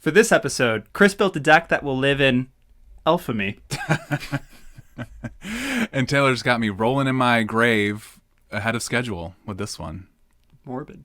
For this episode, Chris built a deck that will live in Elfhame. And Taylor's got me rolling in my grave ahead of schedule with this one. Morbid.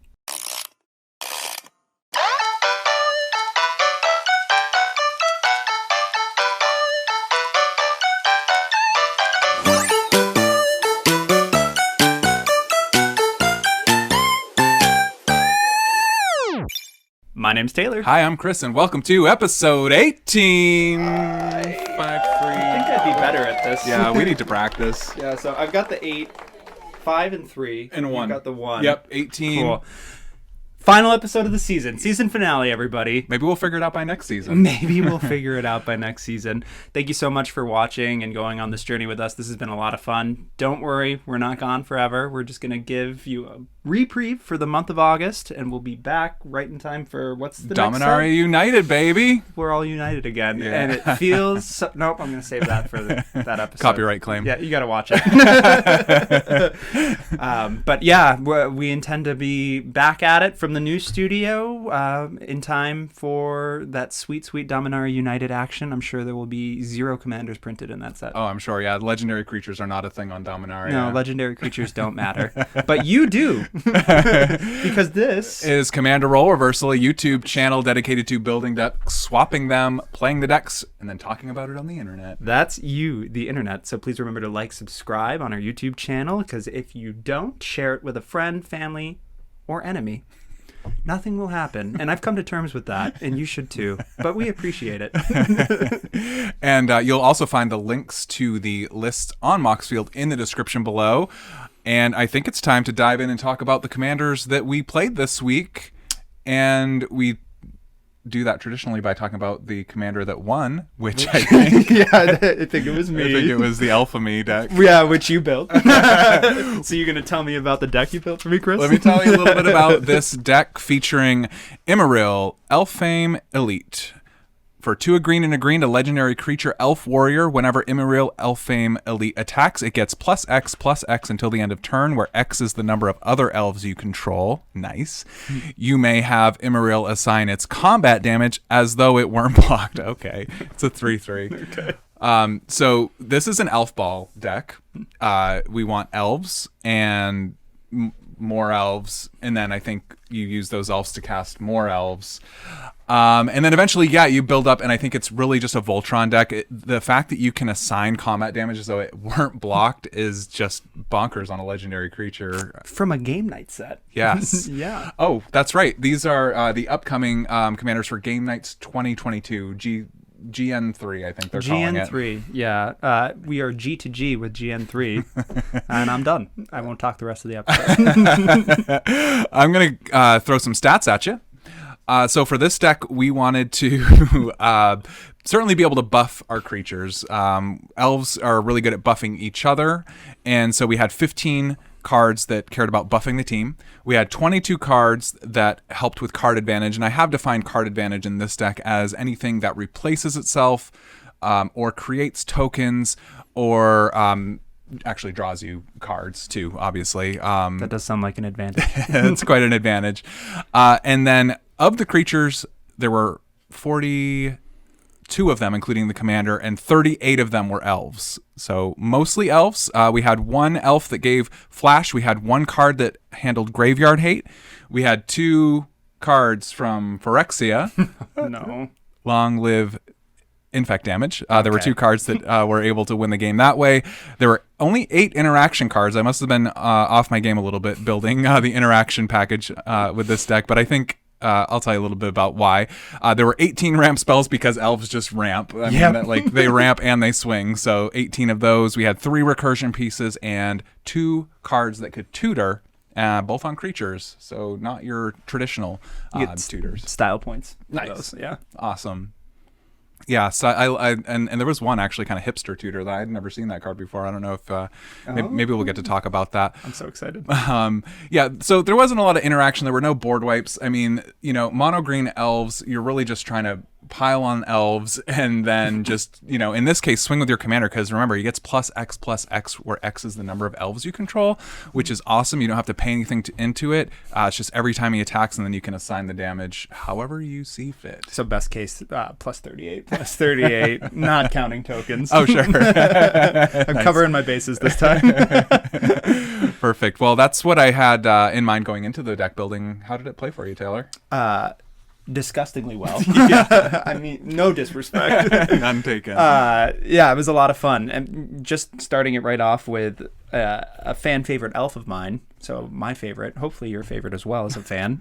My name's Taylor. Hi, I'm Chris, and welcome to episode 18. I think I'd be better at this. Yeah, we need to practice. Yeah, so I've got the 8, 5, and 3. And 1. You've got the 1. Yep, 18. Cool. Final episode of the season. Season finale, everybody. Maybe we'll figure it out by next season. Maybe we'll figure it out by next season. Thank you so much for watching and going on this journey with us. This has been a lot of fun. Don't worry, we're not gone forever. We're just going to give you a reprieve for the month of August, and we'll be back right in time for what's the next Dominaria United, baby. We're all united again. Yeah. And it feels... Nope, I'm going to save that for that episode. Copyright claim. Yeah, you got to watch it. But yeah, we intend to be back at it from the new studio in time for that sweet, sweet Dominaria United action. I'm sure there will be 0 commanders printed in that set. Oh, I'm sure, yeah. Legendary creatures are not a thing on Dominaria. No, legendary creatures don't matter. But you do. Because this is Commander Role Reversal, a YouTube channel dedicated to building decks, swapping them, playing the decks, and then talking about it on the internet. That's you, the internet. So please remember to like, subscribe on our YouTube channel, because if you don't, share it with a friend, family, or enemy. Nothing will happen. And I've come to terms with that, and you should too. But we appreciate it. And you'll also find the links to the list on Moxfield in the description below. And I think it's time to dive in and talk about the commanders that we played this week. And we do that traditionally by talking about the commander that won, which I think... Yeah, I think it was me. I think it was the Elfhame deck. Yeah, which you built. So you're going to tell me about the deck you built for me, Chris? Let me tell you a little bit about this deck featuring Imaryll, Elfhame Elite. For 2 green and a green, a legendary creature, Elf Warrior. Whenever Imaryll Elfhame Elite attacks, it gets +X until the end of turn, where X is the number of other elves you control. Nice. You may have Imaryll assign its combat damage as though it weren't blocked. Okay. It's a 3/3. Okay. So this is an Elf Ball deck. We want elves and more elves, and then I think you use those elves to cast more elves. And then eventually, yeah, you build up, and I think it's really just a Voltron deck. The fact that you can assign combat damage as though it weren't blocked is just bonkers on a legendary creature. From a game night set. Yes. Yeah. Oh, that's right. These are the upcoming commanders for Game Nights 2022. GN3, I think they're calling it. GN3, yeah. We are G to G with GN3, and I'm done. I won't talk the rest of the episode. I'm going to throw some stats at you. So for this deck, we wanted to certainly be able to buff our creatures. Elves are really good at buffing each other, and so we had 15 cards that cared about buffing the team. We had 22 cards that helped with card advantage, and I have defined card advantage in this deck as anything that replaces itself or creates tokens or actually draws you cards too, obviously. That does sound like an advantage. It's quite an advantage. And then of the creatures, there were 42 of them, including the commander, and 38 of them were elves. So mostly elves. We had 1 elf that gave flash. We had 1 card that handled graveyard hate. We had 2 cards from Phyrexia. No. Long live infect damage. There were 2 cards that were able to win the game that way. There were only 8 interaction cards. I must have been off my game a little bit building the interaction package with this deck, but I think I'll tell you a little bit about why. There were 18 ramp spells because elves just ramp. I mean, they ramp and they swing. So 18 of those. We had 3 recursion pieces and 2 cards that could tutor, both on creatures. So not your traditional tutors. Style points. Nice. Yeah. Awesome. Yeah, so and there was one actually kind of hipster tutor that I had never seen that card before. I don't know if maybe we'll get to talk about that. I'm so excited. Yeah, so there wasn't a lot of interaction. There were no board wipes. I mean, mono green elves, you're really just trying to pile on elves, and then just, in this case, swing with your commander, because remember, he gets plus X, where X is the number of elves you control, which is awesome. You don't have to pay anything into it. It's just every time he attacks, and then you can assign the damage however you see fit. So best case, plus 38, not counting tokens. Oh, sure. I'm covering my bases this time. Perfect. Well, that's what I had in mind going into the deck building. How did it play for you, Taylor? Disgustingly well. Yeah. I mean, no disrespect. None taken. Yeah, it was a lot of fun. And just starting it right off with a fan favorite elf of mine. So my favorite, hopefully your favorite as well as a fan.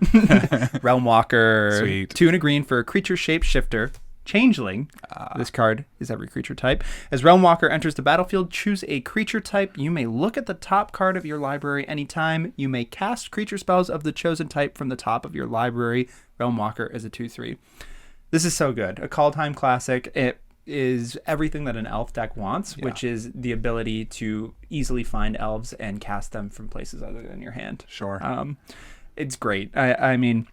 Realm Walker. Sweet. 2 and a green for a creature shapeshifter. Changeling. This card is every creature type. As Realm Walker enters the battlefield, choose a creature type. You may look at the top card of your library anytime. You may cast creature spells of the chosen type from the top of your library. Realm Walker is a 2/3. This is so good. A call time classic. It is everything that an elf deck wants, which is the ability to easily find elves and cast them from places other than your hand. Sure. It's great. I mean,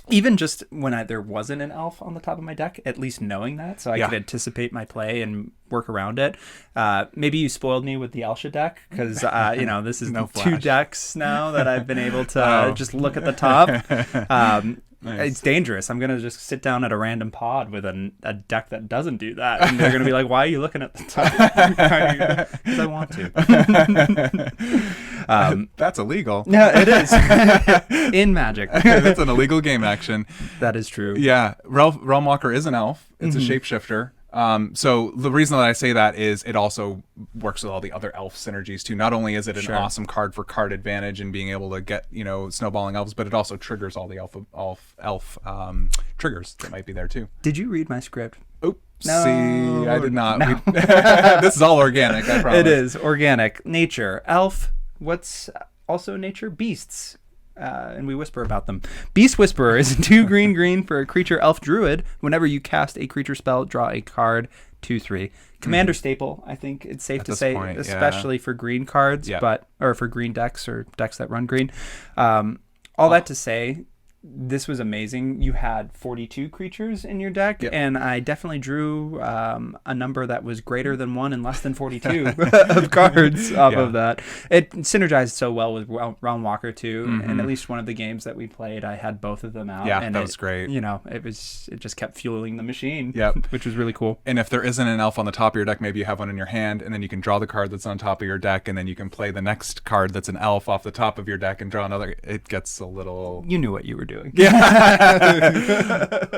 even just when there wasn't an elf on the top of my deck, at least knowing that, so I could anticipate my play and work around it. Maybe you spoiled me with the Elsha deck, because this is No 2 flash. decks now that I've been able to just look at the top. Nice. It's dangerous. I'm going to just sit down at a random pod with a deck that doesn't do that. And they're going to be like, why are you looking at the top? Because I want to. That's illegal. No, it is. In Magic. That's an illegal game action. That is true. Yeah. Realm Walker is an elf. It's a shapeshifter. So the reason that I say that is it also works with all the other elf synergies too. Not only is it an awesome card for card advantage and being able to get, snowballing elves, but it also triggers all the elf triggers that might be there too. Did you read my script? Oops. No. See, I did not. No. This is all organic, I promise. It is organic. Nature. Elf. What's also nature? Beasts. And we whisper about them. Beast Whisperer is 2 green for a creature elf druid. Whenever you cast a creature spell, draw a card. 2/3. Commander staple, I think it's safe to say, especially for green cards, or for green decks or decks that run green. All that to say, this was amazing. You had 42 creatures in your deck, and I definitely drew a number that was greater than 1 and less than 42 of cards off of that. It synergized so well with Realm Walker too, and at least one of the games that we played, I had both of them out. Yeah, and that was great. It just kept fueling the machine, which was really cool. And if there isn't an elf on the top of your deck, maybe you have one in your hand, and then you can draw the card that's on top of your deck, and then you can play the next card that's an elf off the top of your deck and draw another. It gets a little... You knew what you were doing.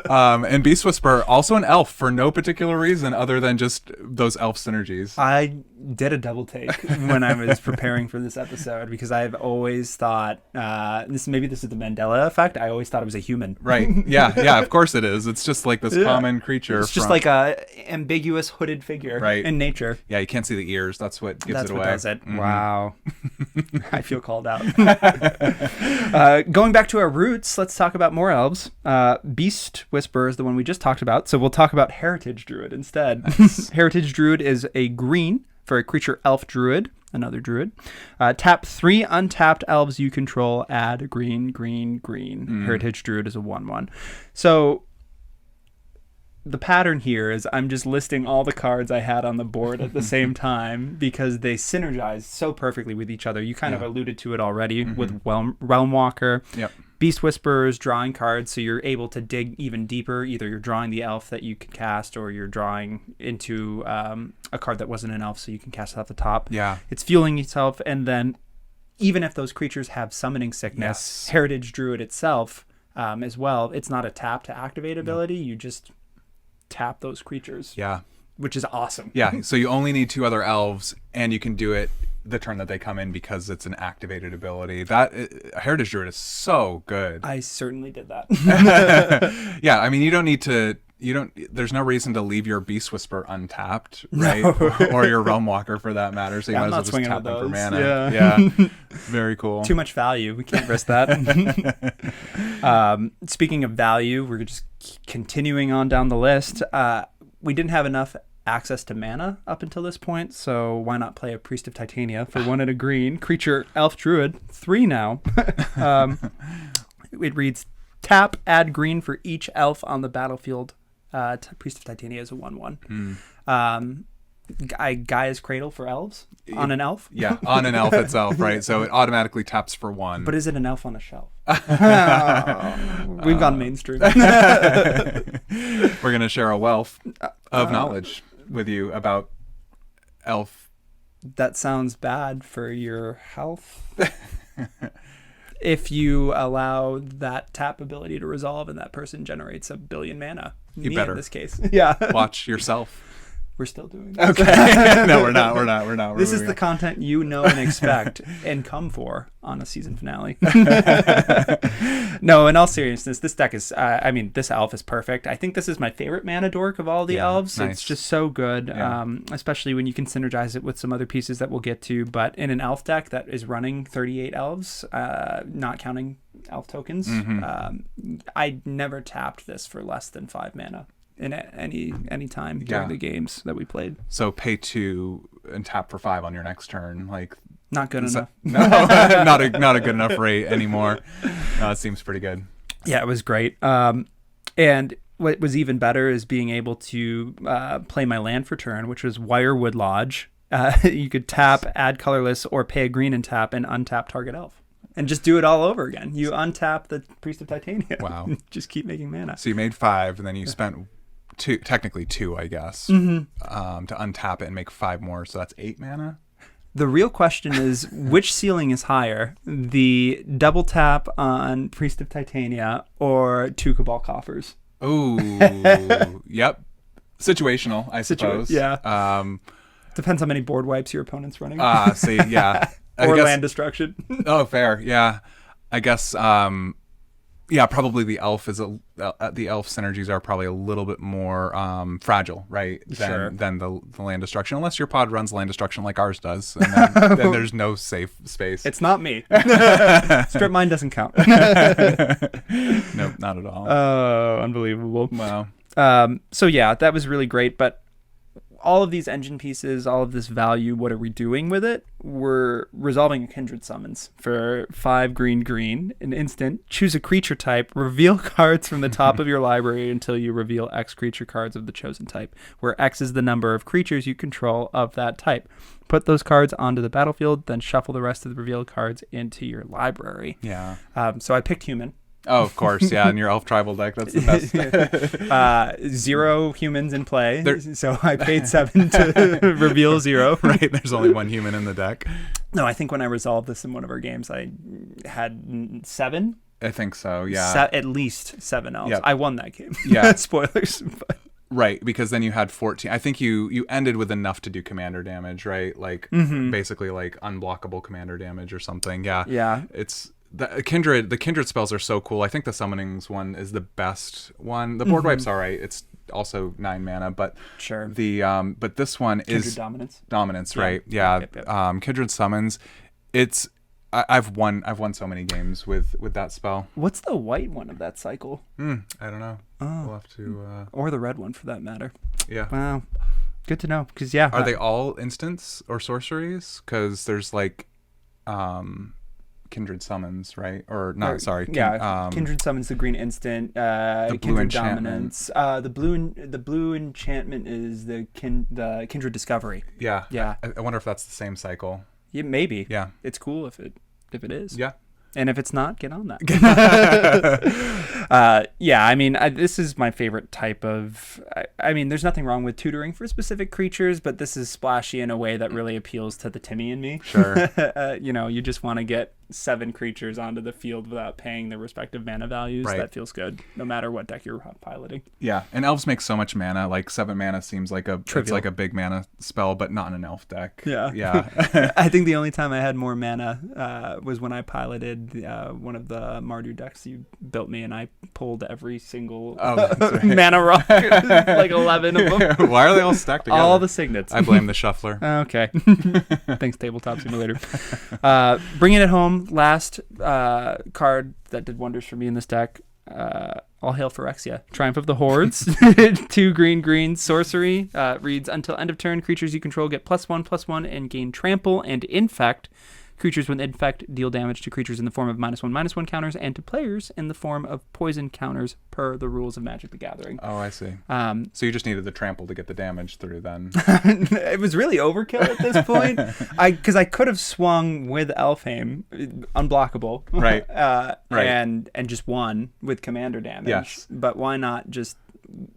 And Beast Whisperer, also an elf for no particular reason other than just those elf synergies. I did a double take when I was preparing for this episode, because I've always thought this is the Mandela effect. I always thought it was a human. Right. Yeah, of course it is. It's just like this common creature. It's just like a ambiguous hooded figure in nature. Yeah, you can't see the ears. That's what gives it away. That's what does it. Mm-hmm. Wow. I feel called out. Going back to our roots, let's talk about more elves. Beast Whisperer is the one we just talked about, so we'll talk about Heritage Druid instead. Nice. Heritage Druid is a green for a creature elf druid, another druid. Tap 3 untapped elves you control, add green. Heritage Druid is a 1/1. So the pattern here is I'm just listing all the cards I had on the board at the same time, because they synergize so perfectly with each other. You kind of alluded to it already with Realm Walker. Yep. Beast Whisperers, drawing cards, so you're able to dig even deeper. Either you're drawing the elf that you can cast, or you're drawing into a card that wasn't an elf, so you can cast it off the top. Yeah. It's fueling itself, and then even if those creatures have summoning sickness, Heritage Druid itself as well, it's not a tap to activate ability. You just tap those creatures. Yeah. Which is awesome. Yeah, so you only need 2 other elves, and you can do it the turn that they come in because it's an activated ability. Heritage Druid is so good. I certainly did that. Yeah, I mean, there's no reason to leave your Beast Whisperer untapped, right? No. Or your Realm Walker for that matter, so you might as well just tap them for mana. Yeah. Very cool. Too much value. We can't risk that. Speaking of value, we're just continuing on down the list. We didn't have enough access to mana up until this point, so why not play a Priest of Titania for 1 and a green? Creature Elf Druid, 3 now. It reads, tap, add green for each elf on the battlefield Priest of Titania is a 1/1. Gaia's Cradle for elves on an elf. Yeah, on an elf itself, right? So it automatically taps for 1. But is it an elf on a shelf? We've gone mainstream. We're gonna share a wealth of knowledge with you about elf. That sounds bad for your health. If you allow that tap ability to resolve and that person generates 1 billion mana. You better. In this case. Yeah. Watch yourself. We're still doing that. Okay. No, we're not. We're not. This is the content you know and expect and come for on a season finale. No, in all seriousness, this deck is, this elf is perfect. I think this is my favorite mana dork of all the elves. Nice. It's just so good, especially when you can synergize it with some other pieces that we'll get to. But in an elf deck that is running 38 elves, not counting elf tokens, I never tapped this for less than 5 mana. In any time during the games that we played. So pay 2 and tap for 5 on your next turn, like not good enough. No, not a good enough rate anymore. No, it seems pretty good. Yeah, it was great. And what was even better is being able to play my land for turn, which was Wirewood Lodge. You could tap, add colorless, or pay a green and tap and untap target elf. And just do it all over again. You untap the Priest of Titania. Wow. Just keep making mana. So you made 5, and then you spent technically 2, I guess, to untap it and make 5 more. So that's 8 mana. The real question is, which ceiling is higher? The double tap on Priest of Titania or 2 Cabal Coffers? Ooh, yep. Situational, I suppose. Yeah. Depends how many board wipes your opponent's running. See, yeah. Or land destruction. Oh, fair. Yeah. I guess, probably the elf the elf synergies are probably a little bit more fragile, right? Than the land destruction, unless your pod runs land destruction like ours does, and then there's no safe space. It's not me. Strip mine doesn't count. Nope, not at all. Oh, unbelievable. Wow. So yeah, that was really great, but all of these engine pieces, all of this value, what are we doing with it? We're resolving a Kindred Summons for 5 green, an instant. Choose a creature type, reveal cards from the top of your library until you reveal X creature cards of the chosen type, where X is the number of creatures you control of that type. Put those cards onto the battlefield, then shuffle the rest of the revealed cards into your library. Yeah. So I picked human. Oh, of course, yeah. In your elf tribal deck, that's the best. 0 humans in play, so I paid 7 to reveal 0. Right, there's only 1 human in the deck. No, I think when I resolved this in one of our games, I had 7. I think so, yeah. At least 7 elves. Yep. I won that game. Yeah. Spoilers. But. Right, because then you had 14. I think you ended with enough to do commander damage, right? Like basically like unblockable commander damage or something. Yeah. Yeah. It's the kindred spells are so cool. I think the summonings one is the best one. The board wipe's all right. It's also 9 mana, but sure. But this one is dominance, right? Yeah. Yep. Kindred summons. It's I've won so many games with that spell. What's the white one of that cycle? I don't know. We'll have to or the red one for that matter. Yeah. Wow. Good to know, because yeah. Are they all instants or sorceries? Because there's like Kindred Summons, right? Or not, sorry. Kindred Summons, the green instant, the blue Kindred Dominance. The blue enchantment is the Kindred Discovery. Yeah. Yeah. I wonder if that's the same cycle. Yeah, maybe. Yeah. It's cool if it is. Yeah. And if it's not, get on that. This is my favorite type of... there's nothing wrong with tutoring for specific creatures, but this is splashy in a way that really appeals to the Timmy in me. Sure. You just want to get 7 creatures onto the field without paying their respective mana values. Right. That feels good, no matter what deck you're piloting. Yeah, and elves make so much mana. Like 7 mana seems like it's like a big mana spell, but not in an elf deck. Yeah. Yeah. I think the only time I had more mana was when I piloted one of the Mardu decks you built me, and I pulled every single mana rock, like 11 of them. Why are they all stacked together? All the signets. I blame the shuffler. Okay. Thanks, Tabletop Simulator. Bringing it home, last card that did wonders for me in this deck. All hail Phyrexia. Triumph of the Hordes. 2 green sorcery. Reads, until end of turn, creatures you control get +1/+1 and gain trample and infect. Creatures with infect deal damage to creatures in the form of -1/-1 counters and to players in the form of poison counters per the rules of Magic the Gathering. Oh, I see. So you just needed the trample to get the damage through then. It was really overkill at this point. Because I could have swung with Elfhame, unblockable. Right. Right. And just won with commander damage. Yes. But why not just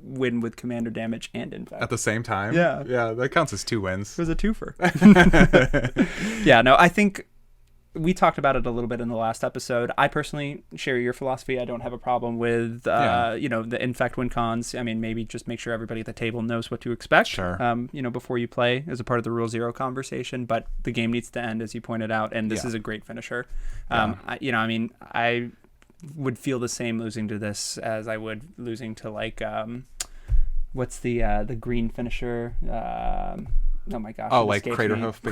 win with commander damage and infect? At the same time? Yeah. Yeah, that counts as 2 wins. It was a twofer. Yeah, no, I think we talked about it a little bit in the last episode. I personally share your philosophy. I don't have a problem with, the infect win cons. I mean, maybe just make sure everybody at the table knows what to expect. Sure. Before you play as a part of the Rule Zero conversation. But the game needs to end, as you pointed out, and this is a great finisher. I would feel the same losing to this as I would losing to what's the green finisher? Oh my gosh! Oh, like Craterhoof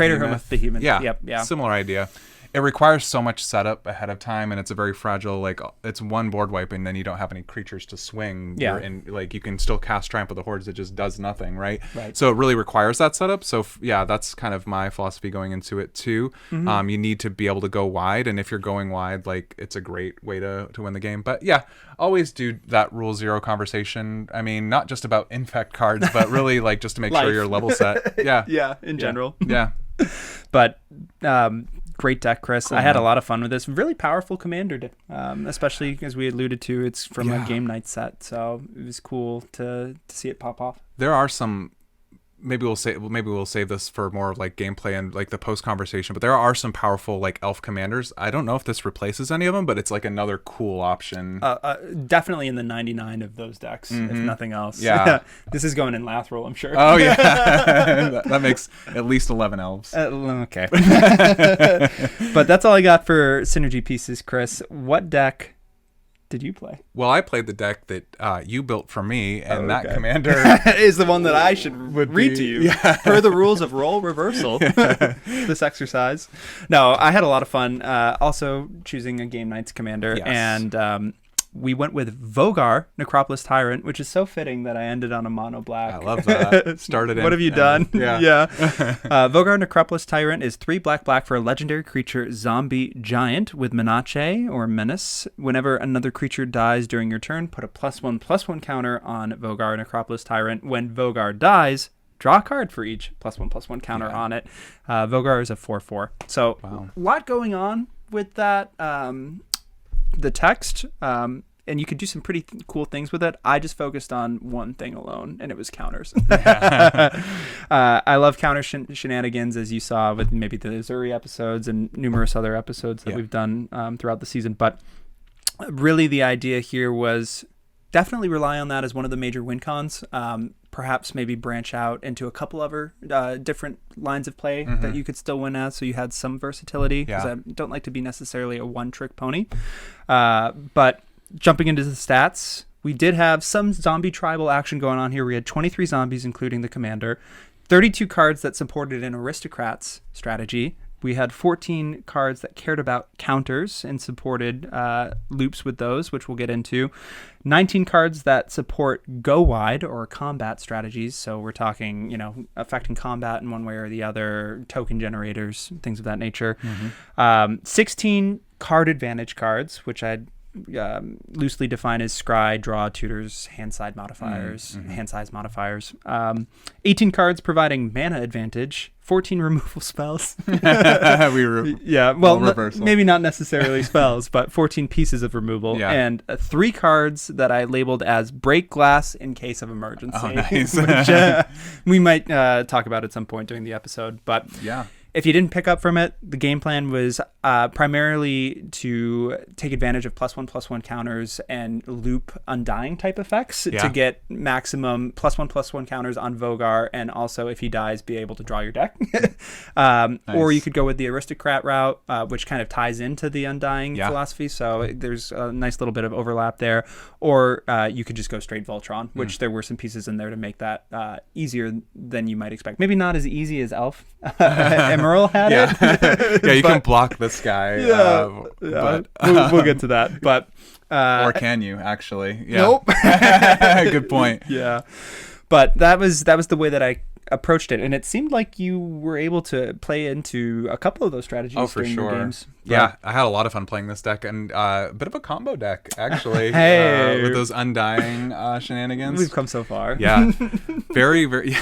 Behemoth. Yeah. Yep. Yeah. Similar idea. It requires so much setup ahead of time, and it's a very fragile. It's one board wipe, and then you don't have any creatures to swing. Yeah. You can still cast Trample the Hordes. It just does nothing, right? Right. So it really requires that setup. So that's kind of my philosophy going into it too. Mm-hmm. You need to be able to go wide, and if you're going wide, it's a great way to win the game. But yeah, always do that Rule Zero conversation. I mean, not just about infect cards, but really just to make sure you're level set. Yeah. Yeah. In general. Yeah. But great deck, Chris. Cool, I had a man. lot of fun with this. Really powerful commander deck, especially as we alluded to. It's from a game night set, so it was cool to see it pop off. There are some. Maybe we'll save this for more of gameplay and the post conversation. But there are some powerful elf commanders. I don't know if this replaces any of them, but it's another cool option. Definitely in the 99 of those decks, if nothing else. Yeah. This is going in Lathril, I'm sure. Oh yeah, that makes at least 11 elves. Okay. But that's all I got for synergy pieces, Chris. What deck did you play? Well, I played the deck that you built for me, and that commander is the one that I should read to you. Yeah. Per the rules of role reversal. This exercise. No, I had a lot of fun. Also choosing a game night's commander, and we went with Vogar, Necropolis Tyrant, which is so fitting that I ended on a mono black. I love that. Started. What have you done? Yeah. Vogar, Necropolis Tyrant is 3 black for a legendary creature zombie giant with Menace or Menace. Whenever another creature dies during your turn, put a +1/+1 counter on Vogar, Necropolis Tyrant. When Vogar dies, draw a card for each +1/+1 counter on it. Vogar is a 4/4. So a lot going on with that. The text, and you could do some pretty cool things with it. I just focused on one thing alone, and it was counters. I love counter shenanigans, as you saw with maybe the Zuri episodes and numerous other episodes that we've done throughout the season. But really the idea here was definitely rely on that as one of the major win cons. Perhaps maybe branch out into a couple other different lines of play that you could still win as, so you had some versatility, because I don't like to be necessarily a one-trick pony. But jumping into the stats, we did have some zombie tribal action going on here. We had 23 zombies, including the commander, 32 cards that supported an aristocrats strategy. We had 14 cards that cared about counters and supported loops with those, which we'll get into. 19 cards that support go wide or combat strategies. So we're talking, affecting combat in one way or the other, token generators, things of that nature. 16 card advantage cards, which I'd loosely defined as scry, draw, tutors, hand size modifiers. 18 cards providing mana advantage. 14 removal spells. Maybe not necessarily spells, but 14 pieces of removal. And 3 cards that I labeled as break glass in case of emergency. Oh, nice. Which we might talk about at some point during the episode. But if you didn't pick up from it, the game plan was primarily to take advantage of +1/+1 counters and loop undying type effects to get maximum +1/+1 counters on Vogar, and also if he dies, be able to draw your deck. Nice. Or you could go with the aristocrat route, which kind of ties into the undying philosophy. So there's a nice little bit of overlap there. Or you could just go straight Voltron, which there were some pieces in there to make that easier than you might expect. Maybe not as easy as Imaryll had it. You can block this guy. But we'll get to that. But or can you actually? Nope. Good point. Yeah. But that was the way that I approached it, and it seemed like you were able to play into a couple of those strategies for during sure. your games. Yeah, I had a lot of fun playing this deck, and a bit of a combo deck, actually, Hey. with those Undying shenanigans. We've come so far. Yeah, very, very,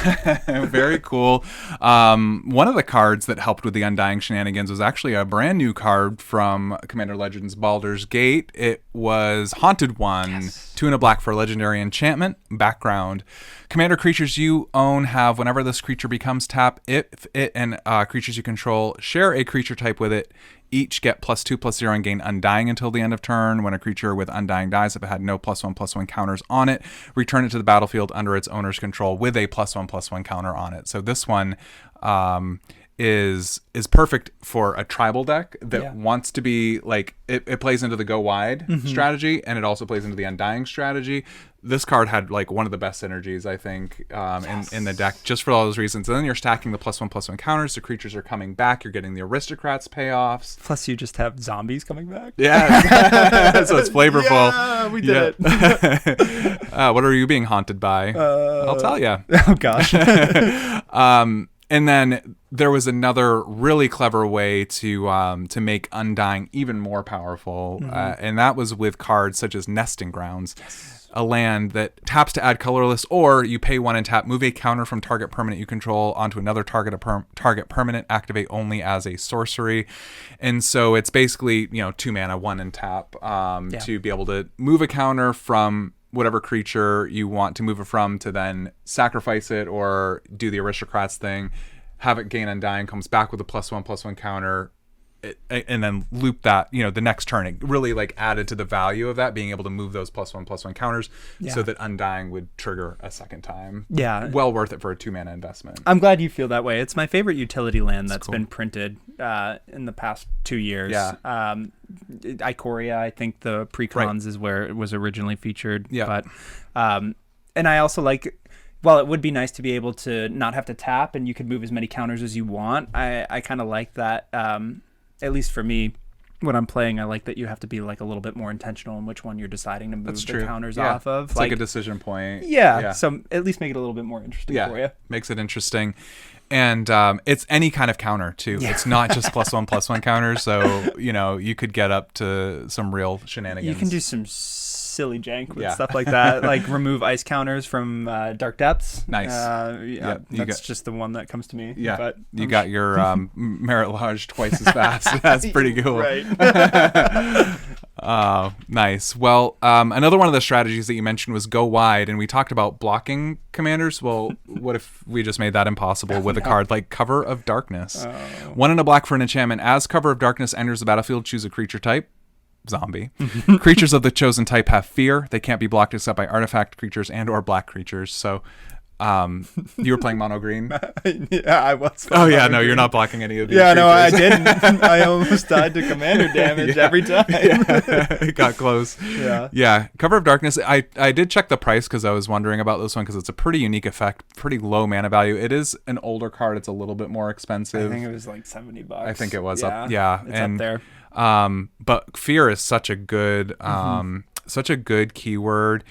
very cool. One of the cards that helped with the Undying shenanigans was actually a brand new card from Commander Legends Baldur's Gate. It was Haunted One, Yes. 2 and a black for a legendary enchantment. Background: Commander creatures you own have, whenever this creature becomes tap, if it and creatures you control share a creature type with it, each get +2/+0 and gain Undying until the end of turn. When a creature with Undying dies, if it had no +1/+1 counters on it, return it to the battlefield under its owner's control with a +1/+1 counter on it. So this one is perfect for a tribal deck that wants to be like, it plays into the go wide strategy, and it also plays into the Undying strategy. This card had like one of the best synergies, I think, in the deck, just for all those reasons. And then you're stacking the +1/+1 counters. The creatures are coming back. You're getting the Aristocrats payoffs. Plus, you just have zombies coming back. Yeah, so it's flavorful. Yeah, we did it. What are you being haunted by? I'll tell you. Oh gosh. And then there was another really clever way to make Undying even more powerful, and that was with cards such as Nesting Grounds. Yes. A land that taps to add colorless, or you pay 1 and tap, move a counter from target permanent you control onto another target permanent, activate only as a sorcery. And so it's basically, 2 mana, 1 and tap, to be able to move a counter from whatever creature you want to move it from, to then sacrifice it or do the Aristocrats thing, have it gain Undying, comes back with a +1/+1 counter, and then loop that, the next turn. It really like added to the value of that, being able to move those +1/+1 counters, so that Undying would trigger a second time. Yeah. Well worth it for a 2 mana investment. I'm glad you feel that way. It's my favorite utility land that's been printed in the past 2 years. Yeah. Ikoria, I think the Precons is where it was originally featured. Yeah. But, and I also like, while it would be nice to be able to not have to tap and you could move as many counters as you want, I kind of like that. At least for me, when I'm playing, I like that you have to be like a little bit more intentional in which one you're deciding to move the counters off of. It's like a decision point. Yeah, so at least make it a little bit more interesting for you. Makes it interesting. And it's any kind of counter, too. Yeah. It's not just +1/+1 counters, so, you could get up to some real shenanigans. You can do some silly jank with stuff like that, like remove ice counters from Dark Depths. Nice. That's just the one that comes to me. Yeah, but you got your Merit twice as fast. That's pretty cool. Right. Nice. Well, another one of the strategies that you mentioned was go wide, and we talked about blocking commanders. Well, what if we just made that impossible with a card like Cover of Darkness? 1 and a black for an enchantment. As Cover of Darkness enters the battlefield, choose a creature type. Zombie. Creatures of the chosen type have fear. They can't be blocked except by artifact creatures and or black creatures. So you were playing mono green? Yeah, I was. Oh yeah, no, you're not blocking any of these creatures. No, I didn't. I almost died to commander damage every time. It got close. Yeah. Cover of Darkness, I did check the price because I was wondering about this one, because it's a pretty unique effect, pretty low mana value. It is an older card. It's a little bit more expensive. I think it was like $70. I think it was It's up there. But fear is such a good keyword.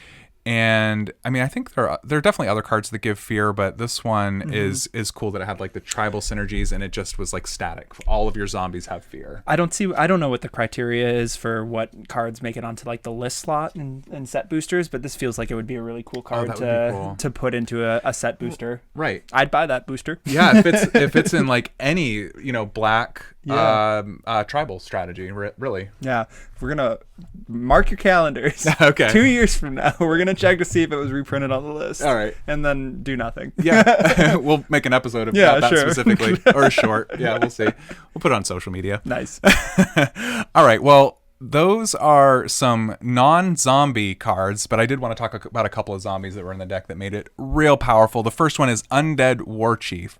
And I mean, I think there are definitely other cards that give fear, but this one is cool that it had like the tribal synergies, and it just was like static. All of your zombies have fear. I don't know what the criteria is for what cards make it onto like the list slot and set boosters, but this feels like it would be a really cool card to put into a set booster. Right. I'd buy that booster. Yeah, if it's in like any black tribal strategy, really. Yeah, we're gonna mark your calendars. Okay. 2 years from now, we're gonna check to see if it was reprinted on the list. All right, and then do nothing. Yeah, we'll make an episode of that specifically, or a short. Yeah, we'll see. We'll put it on social media. Nice. All right. Well, those are some non-zombie cards, but I did want to talk about a couple of zombies that were in the deck that made it real powerful. The first one is Undead War Chief.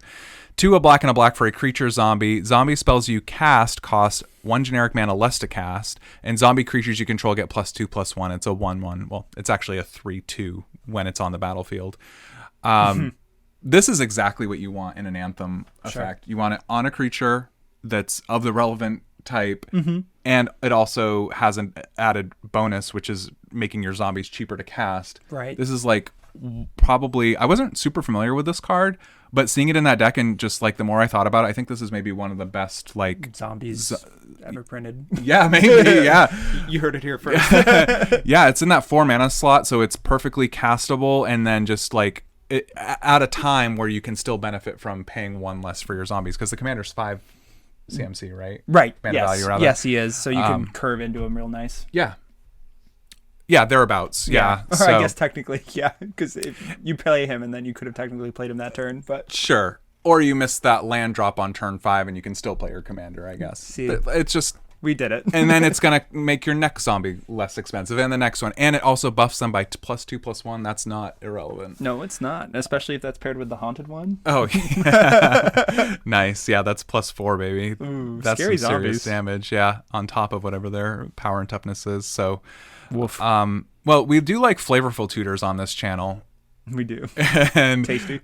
2 a black and a black for a creature zombie. Zombie spells you cast cost 1 generic mana less to cast, and zombie creatures you control get +2/+1. It's a 1/1. Well, it's actually a 3/2 when it's on the battlefield. This is exactly what you want in an Anthem effect. You want it on a creature that's of the relevant type, and it also has an added bonus, which is making your zombies cheaper to cast. Right. This is like probably, I wasn't super familiar with this card, but seeing it in that deck and just like the more I thought about it, I think this is maybe one of the best like zombies ever printed. Yeah, maybe. Yeah. You heard it here first. Yeah, it's in that 4 mana slot, so it's perfectly castable, and then just like at a time where you can still benefit from paying 1 less for your zombies, because the commander's 5 CMC, right? Right. Mana yes. value, rather. Yes, he is. So you can curve into him real nice. Yeah. Yeah, thereabouts. Yeah. Or So, I guess technically, yeah, because if you play him and then you could have technically played him that turn, but sure. Or you missed that land drop on turn 5 and you can still play your commander, I guess. See, it's just... we did it. And then it's going to make your next zombie less expensive, and the next one. And it also buffs them by +2/+1. That's not irrelevant. No, it's not. Especially if that's paired with the haunted one. Oh, yeah. Nice. Yeah, that's +4, baby. Ooh, that's scary some serious zombies. damage, yeah, on top of whatever their power and toughness is. So, Woof. well, we do like flavorful tutors on this channel. We do. And Tasty.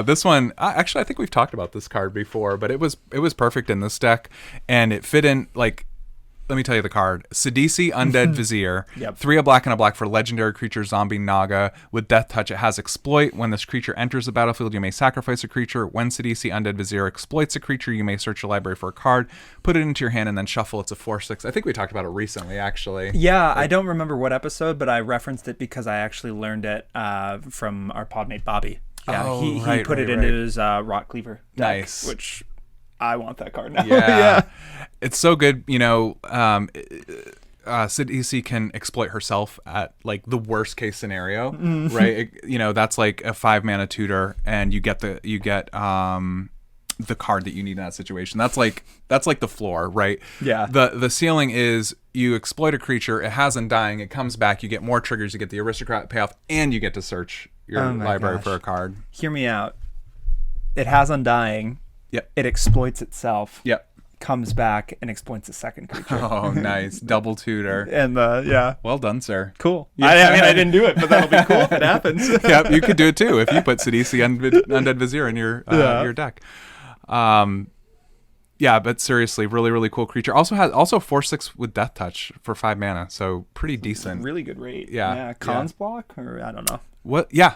this one, actually, I think we've talked about this card before, but it was perfect in this deck, and it fit in like. Let me tell you the card. Sidisi Undead Vizier. Yep. 3 a black and a black for legendary creature Zombie Naga. With Death Touch, it has Exploit. When this creature enters the battlefield, you may sacrifice a creature. When Sidisi Undead Vizier exploits a creature, you may search your library for a card, put it into your hand, and then shuffle. It's a 4/6. I think we talked about it recently, actually. Yeah, I don't remember what episode, but I referenced it because I actually learned it from our podmate Bobby. Yeah, Oh, he right, put it right, into right. his Rot Cleaver deck, Nice. which I want that card now. Yeah. It's so good. You know, Sidisi can exploit herself at like the worst case scenario, right? You know, that's like a 5 mana tutor, and you get the card that you need in that situation. That's like the floor, right? Yeah. The ceiling is you exploit a creature, it has Undying, it comes back, you get more triggers, you get the Aristocrat payoff, and you get to search your Oh my library gosh. for a card. Hear me out. It has Undying. Yep. It exploits itself. Yep. Comes back and exploits a second creature. Oh, nice. Double tutor. And yeah. Well done, sir. Cool. Yeah. I mean, I didn't do it, but that'll be cool if it happens. Yep, you could do it too if you put Sidisi Undead Vizier in your deck. Yeah, but seriously, really, really cool creature. Also 4/6 with Death Touch for 5 mana, so pretty decent. Really good rate. Yeah, Yeah. Cons block, or I don't know. What? Yeah.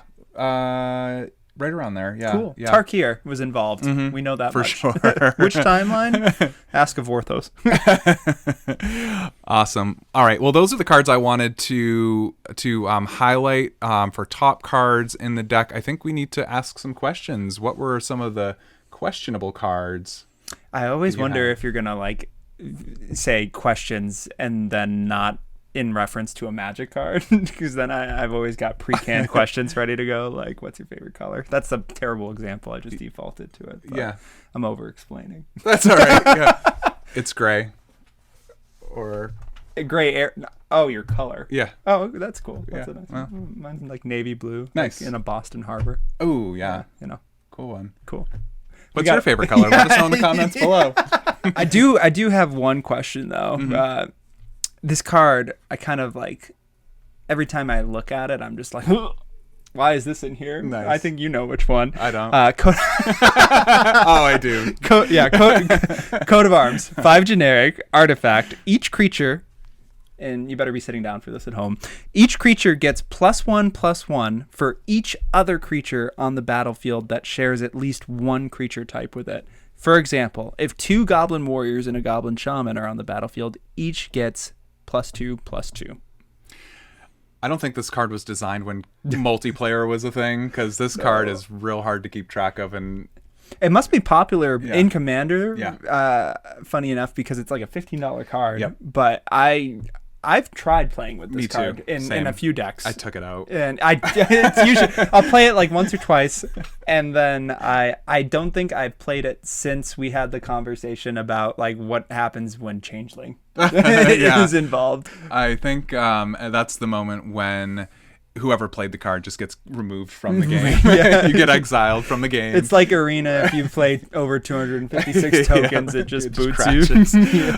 Right around there. Yeah. Cool. Yeah. Tarkir was involved. We know that For much. sure. Which timeline? Ask of Vorthos. Awesome. All right. Well, those are the cards I wanted to highlight for top cards in the deck. I think we need to ask some questions. What were some of the questionable cards? I always You wonder have- if you're gonna like say questions and then not in reference to a Magic card, because then I've always got pre-canned questions ready to go. Like, what's your favorite color? That's a terrible example. I just defaulted to it. But Yeah. I'm over-explaining. That's all right. Yeah. It's gray. Or Gray air. Oh, your color. yeah. Oh, that's cool. That's Yeah, a nice well. one. Mine's like navy blue. Nice. Like in a Boston harbor. Oh yeah. You know, Cool one. cool. What's got- your favorite color? Let us know in the comments below. I do have one question though. Mm-hmm. This card, I kind of like every time I look at it, I'm just like, why is this in here? Nice. I think you know which one. I don't. Oh, I do. Coat of Arms, 5 generic artifact. Each creature, and you better be sitting down for this at home. Each creature gets +1/+1 for each other creature on the battlefield that shares at least one creature type with it. For example, if 2 Goblin Warriors and a Goblin Shaman are on the battlefield, each gets +2/+2. I don't think this card was designed when multiplayer was a thing, because this card is real hard to keep track of. And It must be popular Yeah. in Commander. Yeah. Funny enough, because it's like a $15 card. Yep. But I've tried playing with this Me too. card in Same. a few decks. I took it out. And it's usually I'll play it like once or twice, and then I don't think I've played it since we had the conversation about like what happens when Changeling Yeah. is involved. I think that's the moment when whoever played the card just gets removed from the game. Yeah. You get exiled from the game. It's like Arena. If you play over 256 tokens, it just boots crashes. you.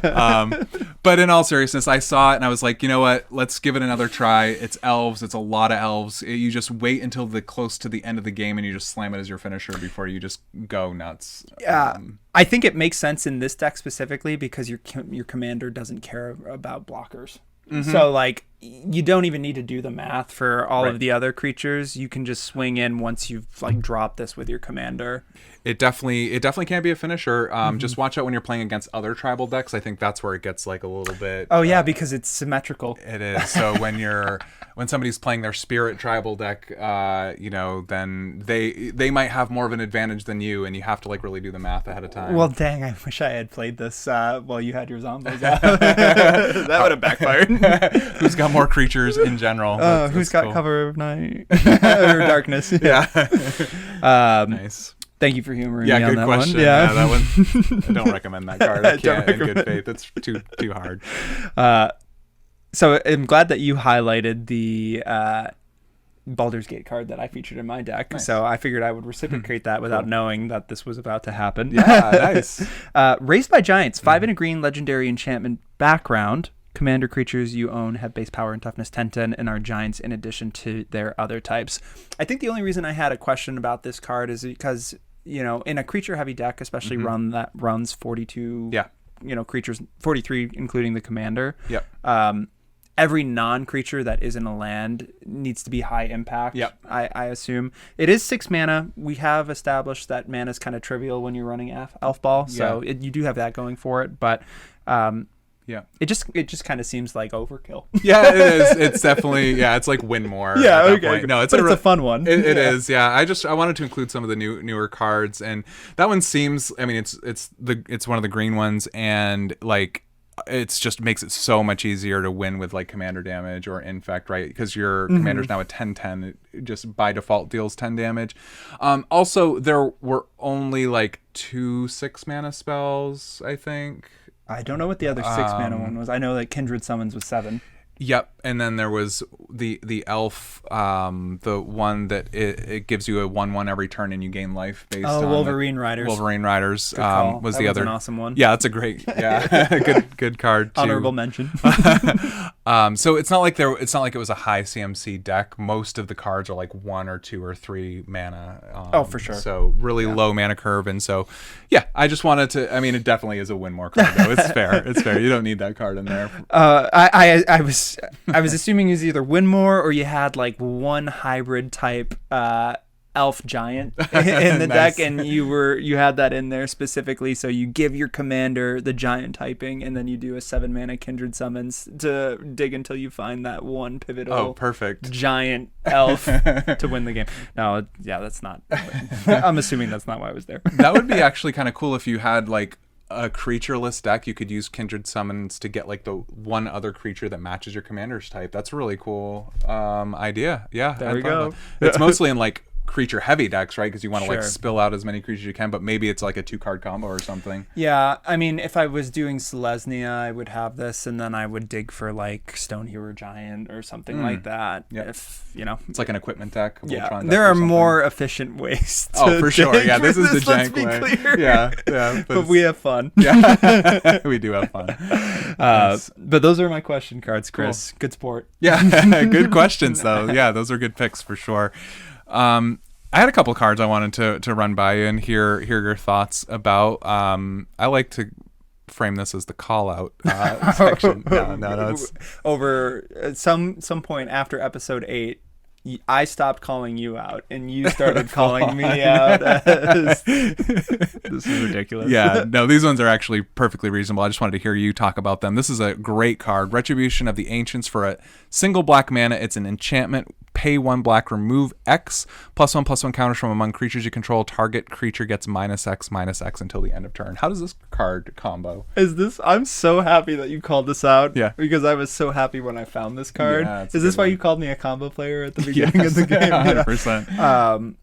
But in all seriousness, I saw it and I was like, you know what? Let's give it another try. It's elves. It's a lot of elves. You just wait until close to the end of the game and you just slam it as your finisher before you just go nuts. Yeah, I think it makes sense in this deck specifically because your commander doesn't care about blockers. So like you don't even need to do the math for all of the other creatures. You can just swing in once you've like dropped this with your commander. It definitely can be a finisher. Just watch out when you're playing against other tribal decks. I think that's where it gets like a little bit. Oh yeah, because it's symmetrical. It is. So when somebody's playing their spirit tribal deck, then they might have more of an advantage than you, and you have to like really do the math ahead of time. Well, dang, I wish I had played this while you had your zombies out. That would have backfired. Who's got more creatures in general? Who's got cool. Cover of night or darkness? Yeah. Nice. Thank you for humoring me on that question. one. Yeah, that one. I don't recommend that card. I can't in good faith. It's too hard. So I'm glad that you highlighted the Baldur's Gate card that I featured in my deck. Nice. So I figured I would reciprocate that without knowing that this was about to happen. Yeah, nice. Raised by Giants, 5 and a green legendary enchantment background. Commander creatures you own have base power and toughness 10/10 and are giants in addition to their other types. I think the only reason I had a question about this card is because, in a creature heavy deck, especially run that runs 42 creatures, 43 including the commander. Yep. Every non-creature that isn't a land needs to be high impact. Yep. I assume. It is 6 mana. We have established that mana is kind of trivial when you're running Elf Ball, so you do have that going for it, but yeah, it just kind of seems like overkill. Yeah, it is. It's definitely it's like win more. Yeah, at that okay. point. No, it's a fun one. It is. Yeah, I wanted to include some of the newer cards, and that one seems. I mean, it's one of the green ones, and like it's just makes it so much easier to win with like commander damage or infect, right? Because your commander's now a 10/10. It just by default deals 10 damage. Also, there were only like 2 6-mana spells, I think. I don't know what the other 6 mana one was. I know that Kindred Summons was 7. Yep, and then there was the elf, the one that it gives you a 1/1 every turn and you gain life based on Wolverine Riders. Wolverine Riders was that the was other an awesome one. Yeah, that's a great good card too. Honorable mention. So it's not like it was a high CMC deck. Most of the cards are like 1 or 2 or 3 mana. For sure. So really low mana curve, and so I just wanted to. I mean, it definitely is a win more card though. It's fair. It's fair. You don't need that card in there. I was assuming it was either Winmore or you had like one hybrid type elf giant in the Nice. deck, and you had that in there specifically, so you give your commander the giant typing, and then you do a 7 mana Kindred Summons to dig until you find that one pivotal perfect giant elf to win the game. No, that's not. I'm assuming that's not why I was there. That would be actually kind of cool if you had like a creatureless deck. You could use Kindred Summons to get like the one other creature that matches your commander's type. That's a really cool idea. Yeah, there we go. It's mostly in like creature heavy decks, right? Because you want to like Sure. spill out as many creatures as you can, but maybe it's like a 2-card combo or something. Yeah, I mean, if I was doing Selesnya, I would have this, and then I would dig for like Stone Hero Giant or something like that. Yep. If it's like an equipment deck. Yeah, Voltron deck there or are something. more efficient ways. For sure. Yeah, this is the let's jank be way. clear. Yeah. But we have fun. Yeah, we do have fun. Nice. But those are my question cards, Chris. Cool. Good sport. Yeah, good questions though. Yeah, those are good picks for sure. I had a couple cards I wanted to run by you and hear your thoughts about. I like to frame this as the call out section. No, it's over some point after episode 8. I stopped calling you out, and you started calling me out. This is ridiculous. Yeah, no, these ones are actually perfectly reasonable. I just wanted to hear you talk about them. This is a great card, Retribution of the Ancients for a single black mana. It's an enchantment. Pay 1 black, remove X, +1/+1 counters from among creatures you control. Target creature gets -X until the end of turn. How does this card combo? I'm so happy that you called this out. Yeah. Because I was so happy when I found this card. Yeah, is this why you called me a combo player at the beginning of the game? 100%.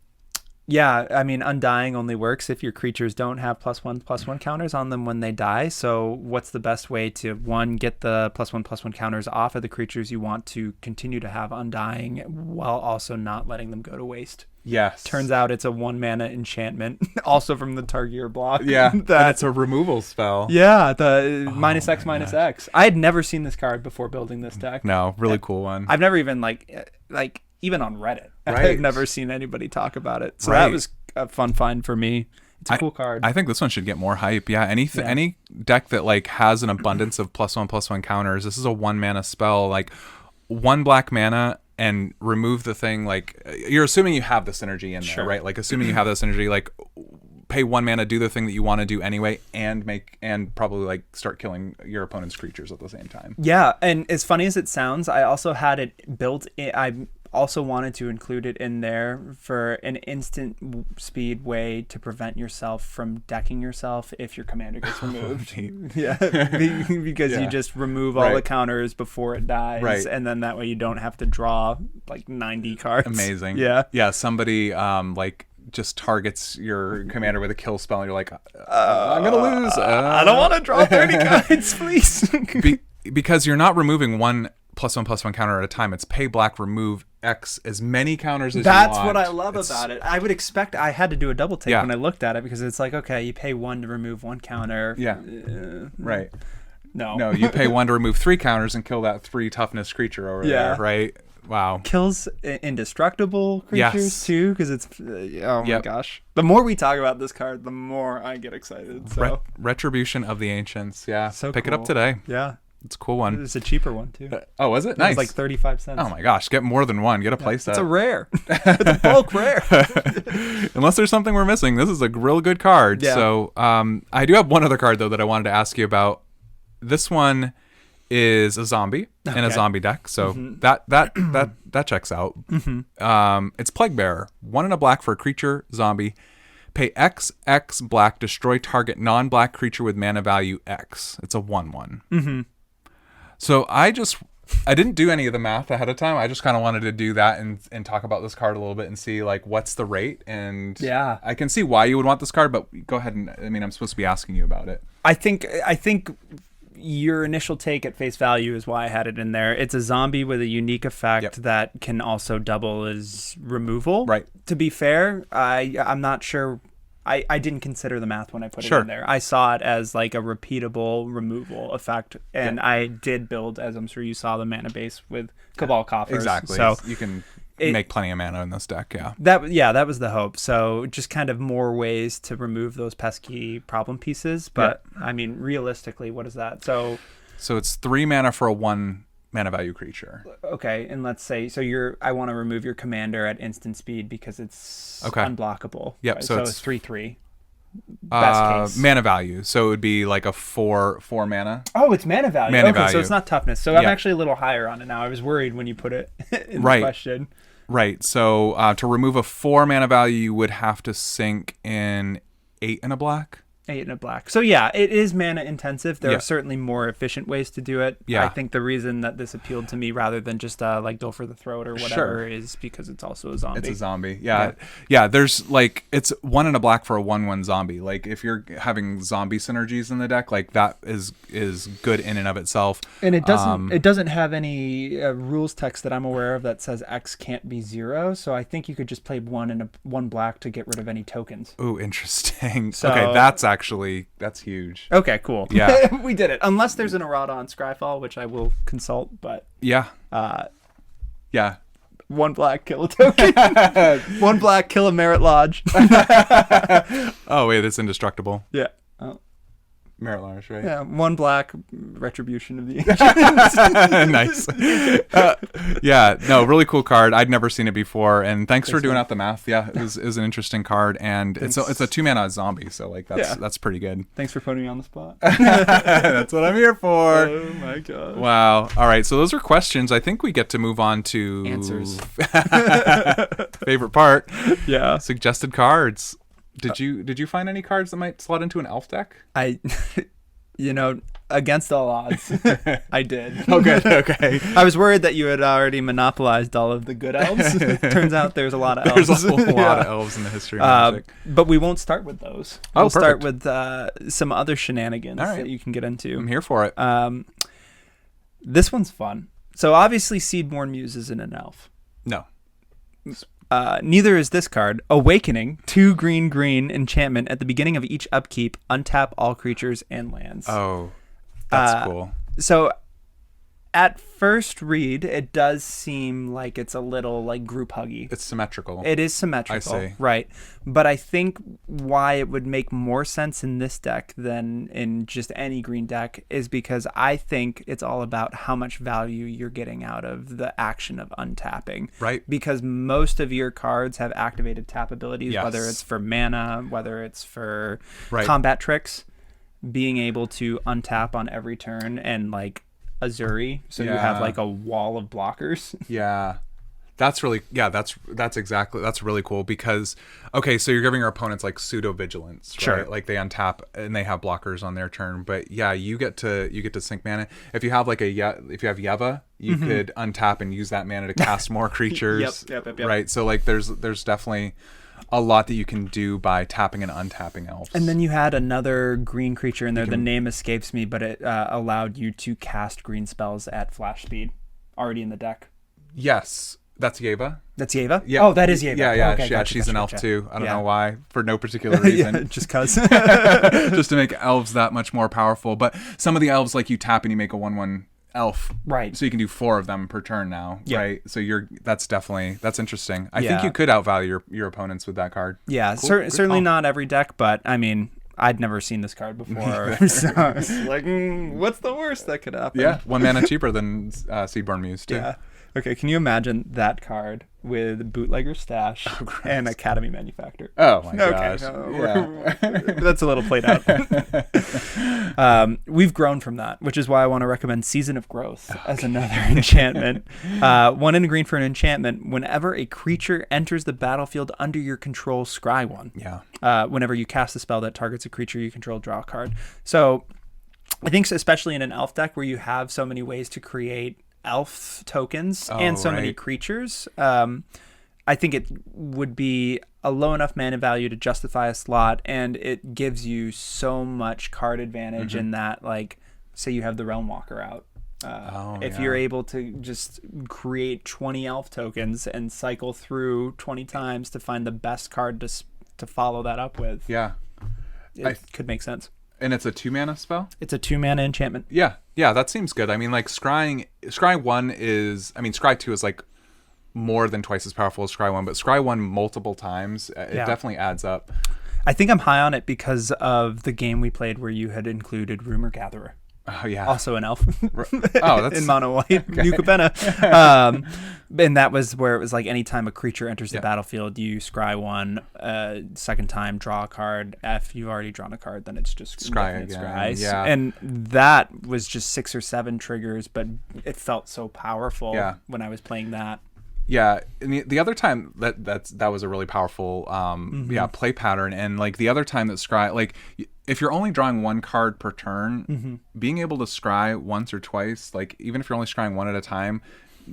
Yeah, I mean, Undying only works if your creatures don't have +1/+1 counters on them when they die. So what's the best way to, one, get the +1/+1 counters off of the creatures you want to continue to have Undying while also not letting them go to waste? Yes. Turns out it's a 1 mana enchantment, also from the Targear block. Yeah, that's a removal spell. Yeah, the -X/-X. I had never seen this card before building this deck. No, really cool one. I've never even even on Reddit. Right. I've never seen anybody talk about it. So Right. that was a fun find for me. It's a cool card. I think this one should get more hype. Yeah, any deck that like has an abundance of +1/+1 counters. This is a 1 mana spell. Like 1 black mana and remove the thing. Like, you're assuming you have the synergy in there, right? Like, assuming you have the synergy, like, pay 1 mana, do the thing that you want to do anyway, and probably like start killing your opponent's creatures at the same time. Yeah, and as funny as it sounds, I also had it built in. I also wanted to include it in there for an instant speed way to prevent yourself from decking yourself if your commander gets removed. Yeah, because you just remove all the counters before it dies, and then that way you don't have to draw like 90 cards. Amazing. Yeah. Somebody like just targets your commander with a kill spell, and you're like, I'm gonna lose. I don't want to draw 30 cards, please. Because you're not removing 1+1/+1 counter at a time. It's pay black, remove X as many counters as you want. That's what I love about it. I would expect I had to do a double take when I looked at it, because it's like, okay, you pay 1 to remove 1 counter. Right. No, you pay 1 to remove 3 counters and kill that 3 toughness creature over there, right? Wow. Kills indestructible creatures too, because it's my gosh. The more we talk about this card, the more I get excited. So Retribution of the Ancients. Yeah. So pick cool. it up today. Yeah. It's a cool one. It's a cheaper one too. Oh, was it? Nice. It was like 35 cents. Oh my gosh, get more than one. Get a playset. It's a rare. It's a bulk rare. Unless there's something we're missing, this is a real good card. Yeah. So I do have one other card though that I wanted to ask you about. This one is a zombie in a zombie deck, so that checks out. It's Plague Bearer. 1 and a black for a creature zombie. Pay X black, destroy target non-black creature with mana value X. It's a 1/1. So I didn't do any of the math ahead of time. I just kind of wanted to do that and talk about this card a little bit and see like what's the rate. And I can see why you would want this card, but go ahead and I'm supposed to be asking you about it. I think your initial take at face value is why I had it in there. It's a zombie with a unique effect that can also double as removal. Right. To be fair, I'm not sure. I didn't consider the math when I put it in there. I saw it as like a repeatable removal effect, and I did build, as I'm sure you saw, the mana base with Cabal Coffers. Exactly. So you can make plenty of mana in this deck. That was the hope. So just kind of more ways to remove those pesky problem pieces. But I mean, realistically, what is that? So it's 3 mana for a 1 mana value creature. Okay, and let's say I want to remove your commander at instant speed because it's unblockable. Yep. Right? So it's 3/3. Best case. Mana value. So it would be like a 4 mana. Oh, it's mana value. Mana value. So it's not toughness. So I'm actually a little higher on it now. I was worried when you put it in the question. Right. So to remove a 4 mana value, you would have to sink in 8 and a black. 8 and a black. So yeah, it is mana intensive. There are certainly more efficient ways to do it. I think the reason that this appealed to me rather than just like Dull for the Throat or whatever is because it's also a zombie. It's a zombie. Yeah. There's like, it's 1 and a black for a 1/1 zombie. Like if you're having zombie synergies in the deck, like that is good in and of itself. And it doesn't have any rules text that I'm aware of that says X can't be 0. So I think you could just play 1 and 1 black to get rid of any tokens. Ooh, interesting. So, okay, that's huge. Okay, cool. Yeah. We did it. Unless there's an errata on Scryfall, which I will consult, but 1 black, kill a token. 1 black, kill a Merit Lodge. Oh wait, it's indestructible. Yeah. Oh. Merit Lodge, right? Yeah, 1 black, Retribution of the Ancients. Nice. No, really cool card. I'd never seen it before, and thanks for doing out the math. Yeah, it was an interesting card, and it's a 2 mana zombie, so like that's pretty good. Thanks for putting me on the spot. That's what I'm here for. Oh my god. Wow. All right, so those are questions. I think we get to move on to answers. Favorite part. Yeah. Suggested cards. Did you find any cards that might slot into an elf deck? Against all odds, I did. Oh, good. Okay. I was worried that you had already monopolized all of the good elves. Turns out there's a lot of elves. There's a lot of elves in the history of Magic. But we won't start with those. We'll start with some other shenanigans that you can get into. I'm here for it. This one's fun. So obviously Seedborn Muse isn't an elf. No. Neither is this card. Awakening, 2 green enchantment. At the beginning of each upkeep, untap all creatures and lands. Oh, that's cool. So At first read, it does seem like it's a little like group huggy. It's symmetrical. It is symmetrical, I see. right? But I think why it would make more sense in this deck than in just any green deck is because I think it's all about how much value you're getting out of the action of untapping. Right. Because most of your cards have activated tap abilities, Yes. whether it's for mana, whether it's for Right. combat tricks. Being able to untap on every turn and like Azuri, so you have like a wall of blockers. Yeah. That's really, that's really cool because, okay, so you're giving your opponents like pseudo vigilance, right? Sure. Like they untap and they have blockers on their turn, but yeah, you get to sink mana. If you have like if you have Yeva, you could untap and use that mana to cast more creatures. Yep. Right. So like there's definitely a lot that you can do by tapping and untapping elves. And then you had another green creature in there. The name escapes me, but it allowed you to cast green spells at flash speed, already in the deck. Yes. That's Yeva. That's Yeva? Yeah. Oh, that is Yeva. Yeah. Okay, She's an elf too. I don't know why. why, for no particular reason. Yeah, just cause. Just to make elves that much more powerful. But some of the elves, like you tap and you make a 1/1 elf. Right. So you can do 4 of them per turn now. Yep. Right. So that's interesting. I think Yeah. you could outvalue your opponents with that card. Yeah, Cool. certainly call. not every deck, but I mean, I'd never seen this card before. So it's like, what's the worst that could happen? Yeah. 1 mana cheaper than Seedborn Muse too. Yeah. Okay, can you imagine that card with Bootlegger Stash and Academy Manufactor? Oh my Okay, gosh. no, that's a little played out. We've grown from that, which is why I want to recommend Season of Growth as another enchantment. 1 in green for an enchantment. Whenever a creature enters the battlefield under your control, scry 1. Yeah. Whenever you cast a spell that targets a creature you control, draw a card. So I think especially in an elf deck where you have so many ways to create elf tokens and so many creatures, I think it would be a low enough mana value to justify a slot, and it gives you so much card advantage in that, like, say you have the Realm Walker out. If you're able to just create 20 elf tokens and cycle through 20 times to find the best card to follow that up with, it could make sense. And it's a 2 mana spell? It's a 2 mana enchantment. Yeah, that seems good. I mean, like scry 1 is, I mean, scry 2 is like more than twice as powerful as scry 1, but scry 1 multiple times, it definitely adds up. I think I'm high on it because of the game we played where you had included Rumor Gatherer. Oh yeah. Also an elf. That's in mono white. New Capenna. And that was where it was like anytime a creature enters the battlefield, you scry 1, second time draw a card. If you've already drawn a card, then it's just scry again. Scries. Yeah. And that was just 6 or 7 triggers, but it felt so powerful when I was playing that. Yeah, and the other time that was a really powerful play pattern, and like the other time that scry, like if you're only drawing 1 card per turn, being able to scry once or twice, like even if you're only scrying 1 at a time,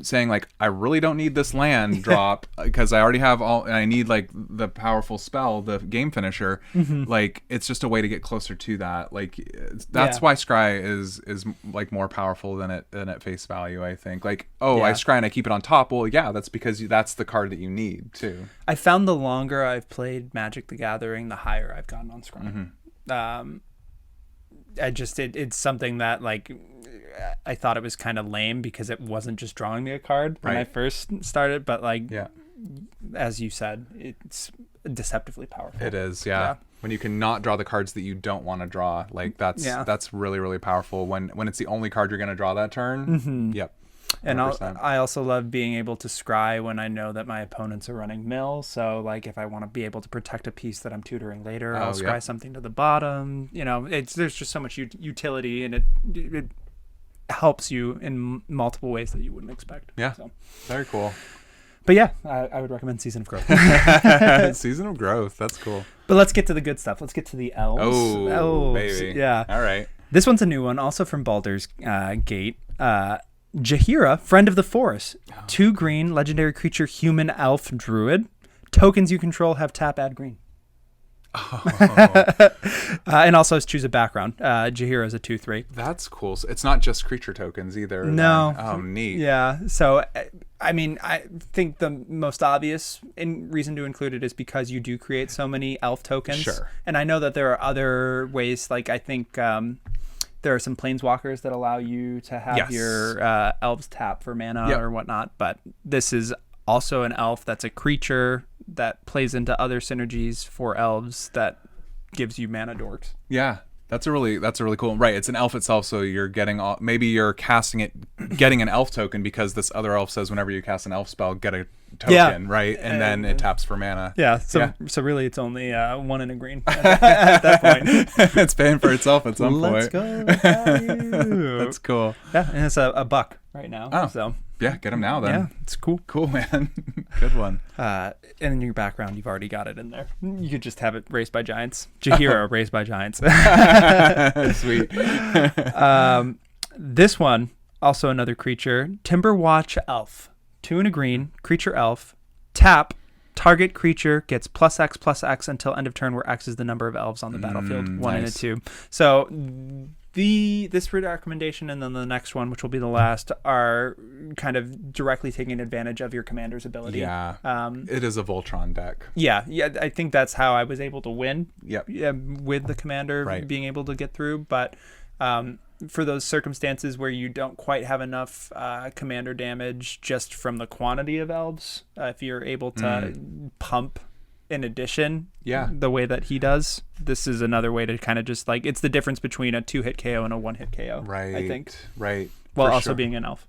saying like I really don't need this land drop because I already have all, and I need like the powerful spell, the game finisher. Like it's just a way to get closer to that. Like that's why scry is like more powerful than at face value. I think like I scry and I keep it on top. Well, yeah, that's because that's the card that you need too. I found the longer I've played Magic the Gathering, the higher I've gotten on scry. It's something that like I thought it was kind of lame because it wasn't just drawing me a card when I first started, but like as you said, it's deceptively powerful. It is, when you can not draw the cards that you don't want to draw, like that's really, really powerful when it's the only card you're going to draw that turn. Yep. And I also love being able to scry when I know that my opponents are running mill. So like if I want to be able to protect a piece that I'm tutoring later, I'll scry something to the bottom. You know, there's just so much utility, and it helps you in multiple ways that you wouldn't expect. Yeah, so. Very cool. But yeah, I would recommend Season of Growth. Season of Growth, that's cool. But let's get to the good stuff. Let's get to the elves. Oh, elves. baby. Yeah. All right. This one's a new one, also from Baldur's Gate. Jaheira, Friend of the Forest. 2 green, legendary creature, human, elf, druid. Tokens you control have tap, add green. And also choose a background. Jaheira is a 2/3. That's cool. So it's not just creature tokens either. No. Oh, neat. Yeah. So, I mean, I think the most obvious reason to include it is because you do create so many elf tokens. Sure. And I know that there are other ways. Like I think There are some planeswalkers that allow you to have your elves tap for mana or whatnot, but this is also an elf that's a creature that plays into other synergies for elves that gives you mana dorks. Yeah. That's a really cool. Right, it's an elf itself, so you're getting maybe you're casting it, getting an elf token because this other elf says whenever you cast an elf spell, get a token, right, and then it taps for mana. Yeah, so really it's only 1 and a green at that point. It's paying for itself at some point. Let's go. That's cool. Yeah, and it's a buck right now. Oh, so yeah, get him now then. Yeah, it's cool. Cool, man. Good one. And in your background, you've already got it in there. You could just have it raised by giants. Jaheira raised by giants. Sweet. This one, also another creature, Timberwatch Elf. 2 and a green, creature elf. Tap, target creature gets +X/+X until end of turn, where X is the number of elves on the battlefield. 1 and a 2. So this recommendation and then the next one, which will be the last, are kind of directly taking advantage of your commander's ability. Yeah. It is a Voltron deck. Yeah. I think that's how I was able to win. Yep. With the commander being able to get through, but for those circumstances where you don't quite have enough commander damage just from the quantity of elves, if you're able to pump in addition the way that he does, this is another way to kind of just like, it's the difference between a 2-hit KO and a 1-hit KO, right? I think. Right. While also being an elf.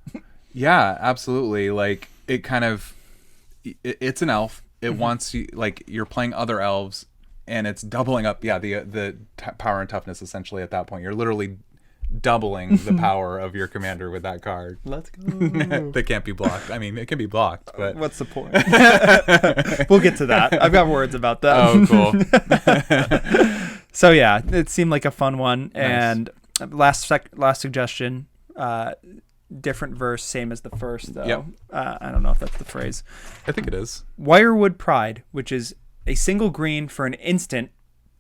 Yeah, absolutely. Like, it kind of, it's an elf. It wants you, like, you're playing other elves and it's doubling up the power and toughness essentially at that point. You're literally doubling the power of your commander with that card. Let's go. They can't be blocked. I mean, it can be blocked, but what's the point? We'll get to that. I've got words about that. Oh, cool. So yeah, it seemed like a fun one. Nice. And last suggestion, different verse, same as the first though. Yep. I don't know if that's the phrase. I think it is. Wirewood Pride, which is a single green for an instant.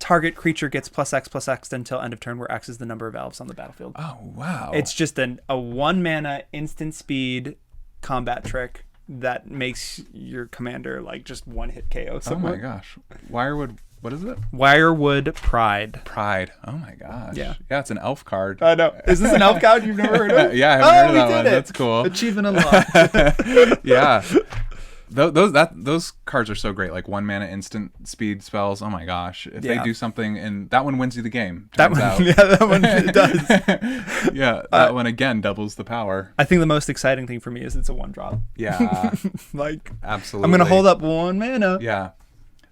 Target creature gets +X/+X until end of turn, where X is the number of elves on the battlefield. Oh, wow. It's just a 1 mana instant speed combat trick that makes your commander like just 1-hit KO. Somewhere. Oh my gosh. Wirewood, what is it? Wirewood Pride. Pride. Oh my gosh. Yeah. Yeah, it's an elf card. I know. Is this an elf card you've never heard of? Yeah, I haven't heard of that one. It. That's cool. Achievement unlocked. Yeah. Those cards are so great, like 1 mana instant speed spells. Oh my gosh, if they do something, and that one wins you the game. That one, out. yeah, that one does. Yeah, that one again doubles the power. I think the most exciting thing for me is it's a 1-drop. Yeah, like absolutely. I'm gonna hold up 1 mana. Yeah,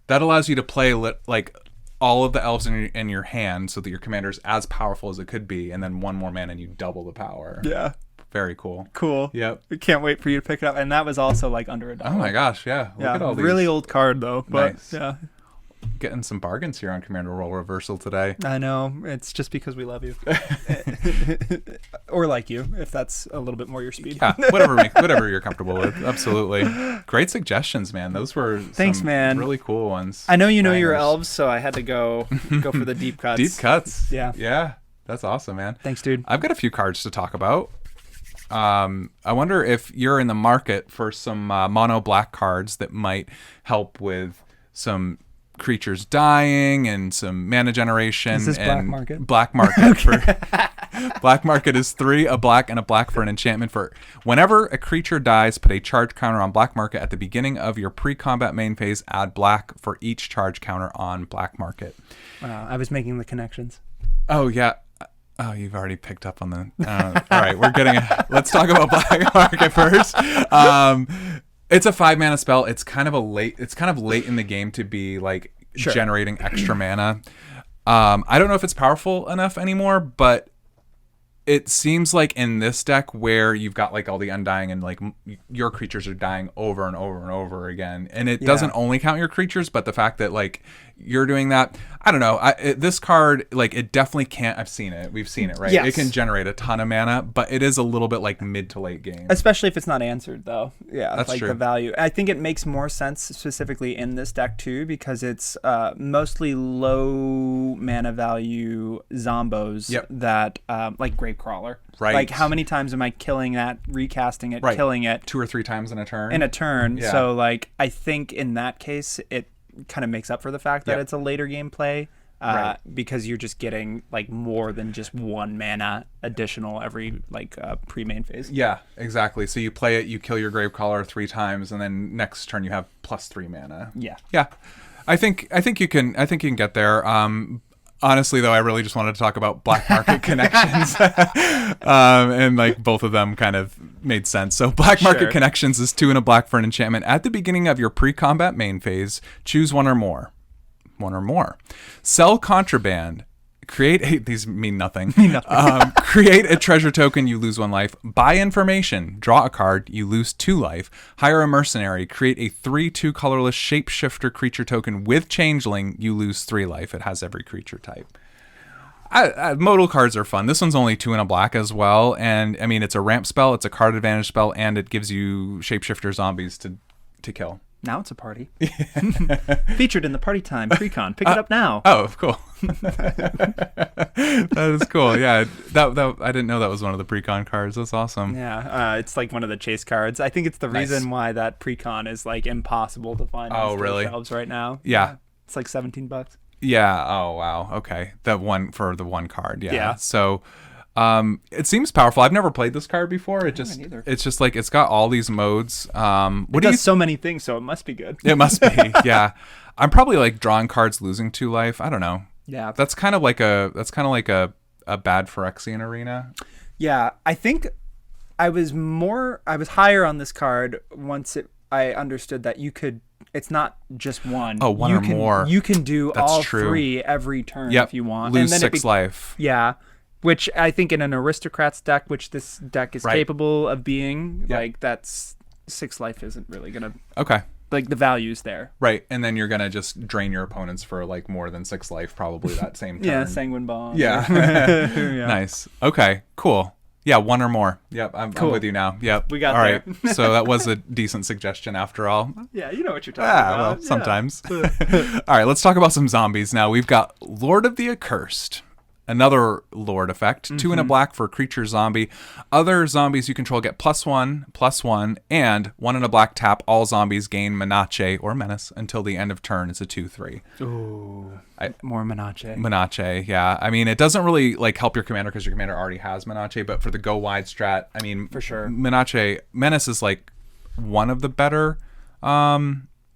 that allows you to play like all of the elves in your hand, so that your commander is as powerful as it could be, and then 1 more mana and you double the power. Yeah. Very cool. Cool. Yep. I can't wait for you to pick it up. And that was also like under $1. Oh my gosh, yeah. Look at all these. Really old card though. But nice. Yeah. Getting some bargains here on Commander Role Reversal today. I know. It's just because we love you. Or like you, if that's a little bit more your speed. Yeah, whatever you're comfortable with. Absolutely. Great suggestions, man. Those were Thanks, man. Really cool ones. I know you know your elves, so I had to go for the deep cuts. Deep cuts. Yeah. Yeah. That's awesome, man. Thanks, dude. I've got a few cards to talk about. I wonder if you're in the market for some mono black cards that might help with some creatures dying and some mana generation. Is this and black market? Black market. Black market is 3, a black and a black for an enchantment. For whenever a creature dies, put a charge counter on black market at the beginning of your pre-combat main phase. Add black for each charge counter on black market. I was making the connections. Oh yeah. Oh, you've already picked up on the. All right, let's talk about black market first. It's a 5 mana spell. It's kind of late in the game to be like generating extra mana. I don't know if it's powerful enough anymore, but it seems like in this deck where you've got like all the undying and like your creatures are dying over and over and over again, and it doesn't only count your creatures, but the fact that like you're doing that, I don't know. This card, like, it definitely can't. I've seen it. We've seen it, right? Yes. It can generate a ton of mana, but it is a little bit like mid to late game. Especially if it's not answered, though. Yeah, that's like true. The value. I think it makes more sense specifically in this deck too, because it's mostly low mana value zombos that like Gravecrawler. Right. Like, how many times am I killing that, recasting it, killing it? 2 or 3 times in a turn. Yeah. So, like, I think in that case, it kind of makes up for the fact that it's a later game play. Right. because you're just getting like more than just 1 mana additional every like pre-main phase. Yeah, exactly. So you play it, you kill your Gravecaller 3 times, and then next turn you have +3 mana. Yeah. Yeah. I think you can get there. Honestly, though, I really just wanted to talk about Black Market Connections, and like both of them kind of made sense. So Black Market Connections is 2 and a black for an enchantment. At the beginning of your pre-combat main phase, choose one or more. Sell contraband. These mean nothing. Create a treasure token, you lose 1 life. Buy information, draw a card, you lose 2 life. Hire a mercenary, create a 3/2 colorless shapeshifter creature token with changeling, you lose 3 life. It has every creature type. Modal cards are fun. This one's only 2 and a black as well, and I mean it's a ramp spell, it's a card advantage spell, and it gives you shapeshifter zombies to kill. Now it's a party. Featured in the Party Time Precon. Pick it up now. Oh, cool. That is cool. Yeah, that I didn't know that was one of the Precon cards. That's awesome. Yeah, it's like one of the chase cards. I think it's the reason why that Precon is like impossible to find on store shelves right now. Yeah. It's like $17. Yeah. Oh, wow. Okay. That one for the 1 card. Yeah. Yeah. So it seems powerful. I've never played this card before. It's just like it's got all these modes. It does so many things, so it must be good. It must be. Yeah. I'm probably like drawing cards, losing 2 life. I don't know. Yeah. That's kind of like a bad Phyrexian arena. Yeah, I think I was higher on this card once I understood that it's not just one. Oh, one or more. You can do That's all true. 3 every turn if you want. Lose and then 6 life. Yeah. Which I think in an Aristocrats deck, which this deck is capable of being, like that's 6 life isn't really going to... Okay. Like the value's there. Right. And then you're going to just drain your opponents for like more than 6 life probably that same turn. Yeah, Sanguine Bomb. Yeah. Yeah. Nice. Okay, cool. Yeah, 1 or more. Yep, I'm with you now. Yep. We got all there. right. So that was a decent suggestion after all. Yeah, you know what you're talking about. Well, sometimes. All right, let's talk about some zombies now. We've got Lord of the Accursed. Another Lord effect. 2 and a black for a creature zombie. Other zombies you control get +1/+1, and 1 and a black tap. All zombies gain Menace or Menace until the end of turn. It's a 2/3. Ooh, more Menace. Menace, yeah. I mean, it doesn't really like help your commander because your commander already has Menace, but for the go wide strat, I mean, for sure, Menace is like one of the better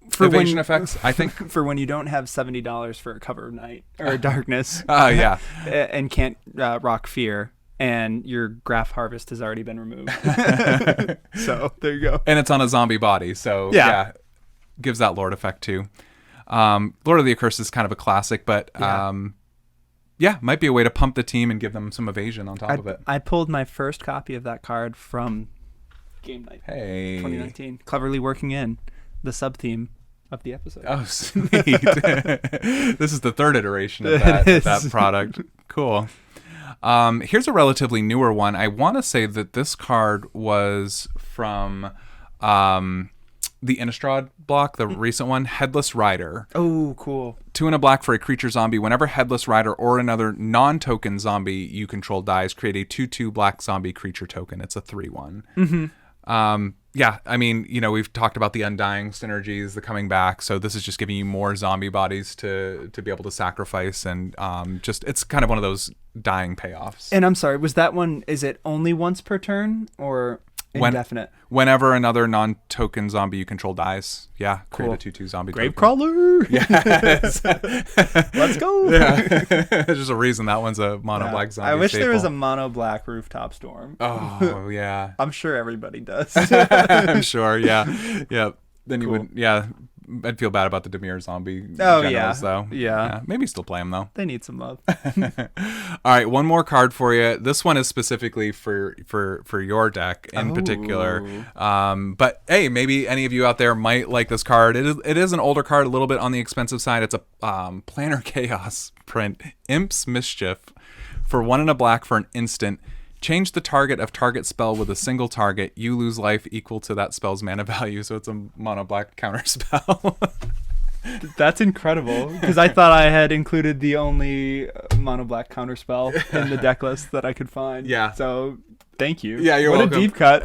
for evasion effects, I think. For when you don't have $70 for a Cover of Night or a Darkness. Yeah. And can't rock Fear, and your Graph Harvest has already been removed. So there you go. And it's on a zombie body, so yeah gives that Lord effect too. Lord of the Accursed is kind of a classic, but might be a way to pump the team and give them some evasion on top of it. I pulled my first copy of that card from Game Night 2019, cleverly working in the sub-theme of the episode. Oh, sweet. This is the 3rd iteration of that product. Cool. Here's a relatively newer one. I want to say that this card was from the Innistrad block, the recent one, Headless Rider. Oh, cool. 2 and a black for a creature zombie. Whenever Headless Rider or another non-token zombie you control dies, create a 2/2 black zombie creature token. It's a 3/1. Mm-hmm. Yeah, I mean, we've talked about the Undying synergies, the coming back, so this is just giving you more zombie bodies to be able to sacrifice, and it's kind of one of those dying payoffs. And I'm sorry, was that one, is it only once per turn, or indefinite? Whenever another non-token zombie you control dies, create a 2/2 zombie Gravecrawler! Yes! Let's go! Yeah. There's just a reason that one's a mono-black zombie I wish staple. there was a mono-black Rooftop Storm. Oh, yeah. I'm sure everybody does. I'm sure, yeah. Yeah. Then you would, I'd feel bad about the Dimir zombie generals, though. Yeah. Maybe still play them, though. They need some love. All right, one more card for you. This one is specifically for your deck in particular. But, hey, maybe any of you out there might like this card. It is an older card, a little bit on the expensive side. It's a Planar Chaos print. Imp's Mischief. For 1 and a black for an instant. Change the target of target spell with a single target. You lose life equal to that spell's mana value. So it's a mono black counter spell. That's incredible, because I thought I had included the only mono black counter spell in the deck list that I could find. Yeah. So Thank you. Yeah, you're welcome. What a deep cut.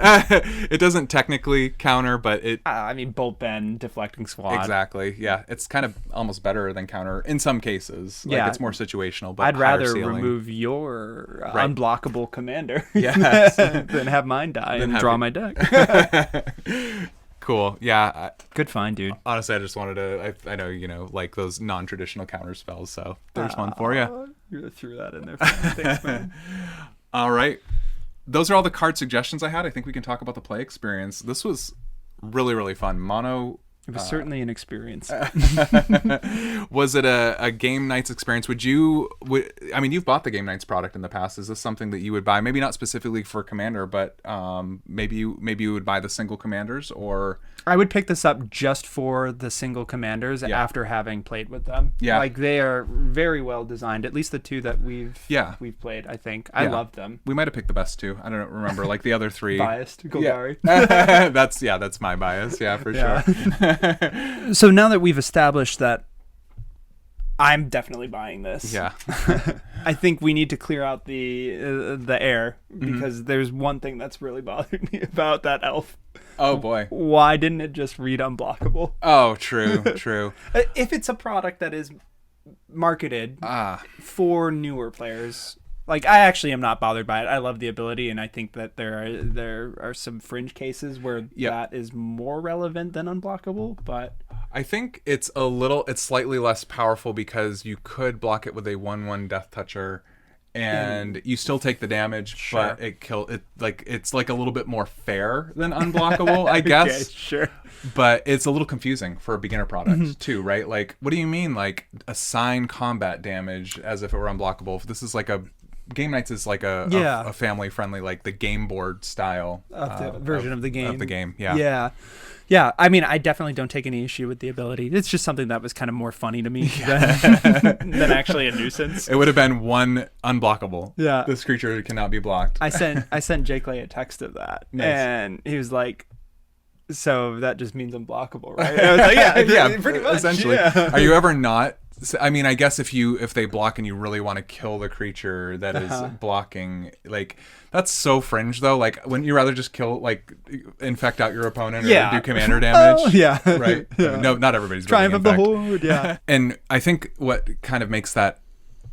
It doesn't technically counter, but it... I mean, bolt bend, deflecting squad. Exactly. Yeah, it's kind of almost better than counter in some cases. Like, it's more situational, but I'd rather ceiling. remove your unblockable commander than have mine die and draw my deck. Cool. Yeah. Good find, dude. Honestly, I just wanted to... I know, like those non-traditional counter spells, so there's one for you. You threw that in there. Thanks, man. All right. Those are all the card suggestions I had. I think we can talk about the play experience. This was really, really fun. Mono... It was certainly an experience. Was it a game nights experience? I mean, you've bought the game nights product in the past. Is this something that you would buy? Maybe not specifically for Commander, but maybe you would buy the single commanders, or... I would pick this up just for the single commanders after having played with them. Yeah. Like, they are very well designed. At least the two that we've played, I think. I love them. We might have picked the best two. I don't remember. Like the other three. Biased. Golgari. Yeah. That's my bias. Yeah, for sure. So now that we've established that I'm definitely buying this. Yeah. I think we need to clear out the air, because there's one thing that's really bothering me about that elf. Oh boy. Why didn't it just read unblockable? Oh, true. If it's a product that is marketed for newer players, like, I actually am not bothered by it. I love the ability, and I think that there are some fringe cases where that is more relevant than unblockable, but I think it's slightly less powerful because you could block it with a 1/1 Death Toucher, and you still take the damage, but it's like a little bit more fair than unblockable, I guess. Okay, sure. But it's a little confusing for a beginner product too, right? Like, what do you mean, like, assign combat damage as if it were unblockable? If this is like Game Nights is like a family friendly, like the game board style version of the game. Of the game, Yeah, I mean, I definitely don't take any issue with the ability. It's just something that was kind of more funny to me than actually a nuisance. It would have been one unblockable. Yeah. This creature cannot be blocked. I sent Jake Lay a text of that. Nice. And he was like, so that just means unblockable, right? I was like, yeah, pretty much. Essentially. Yeah. Are you ever not... I mean, I guess if they block and you really want to kill the creature that is blocking, like, that's so fringe though. Like, wouldn't you rather just kill, like, infect out your opponent or do commander damage? Oh, yeah. Right? Yeah. No, not everybody's Triumph of the Horde, yeah. And I think what kind of makes that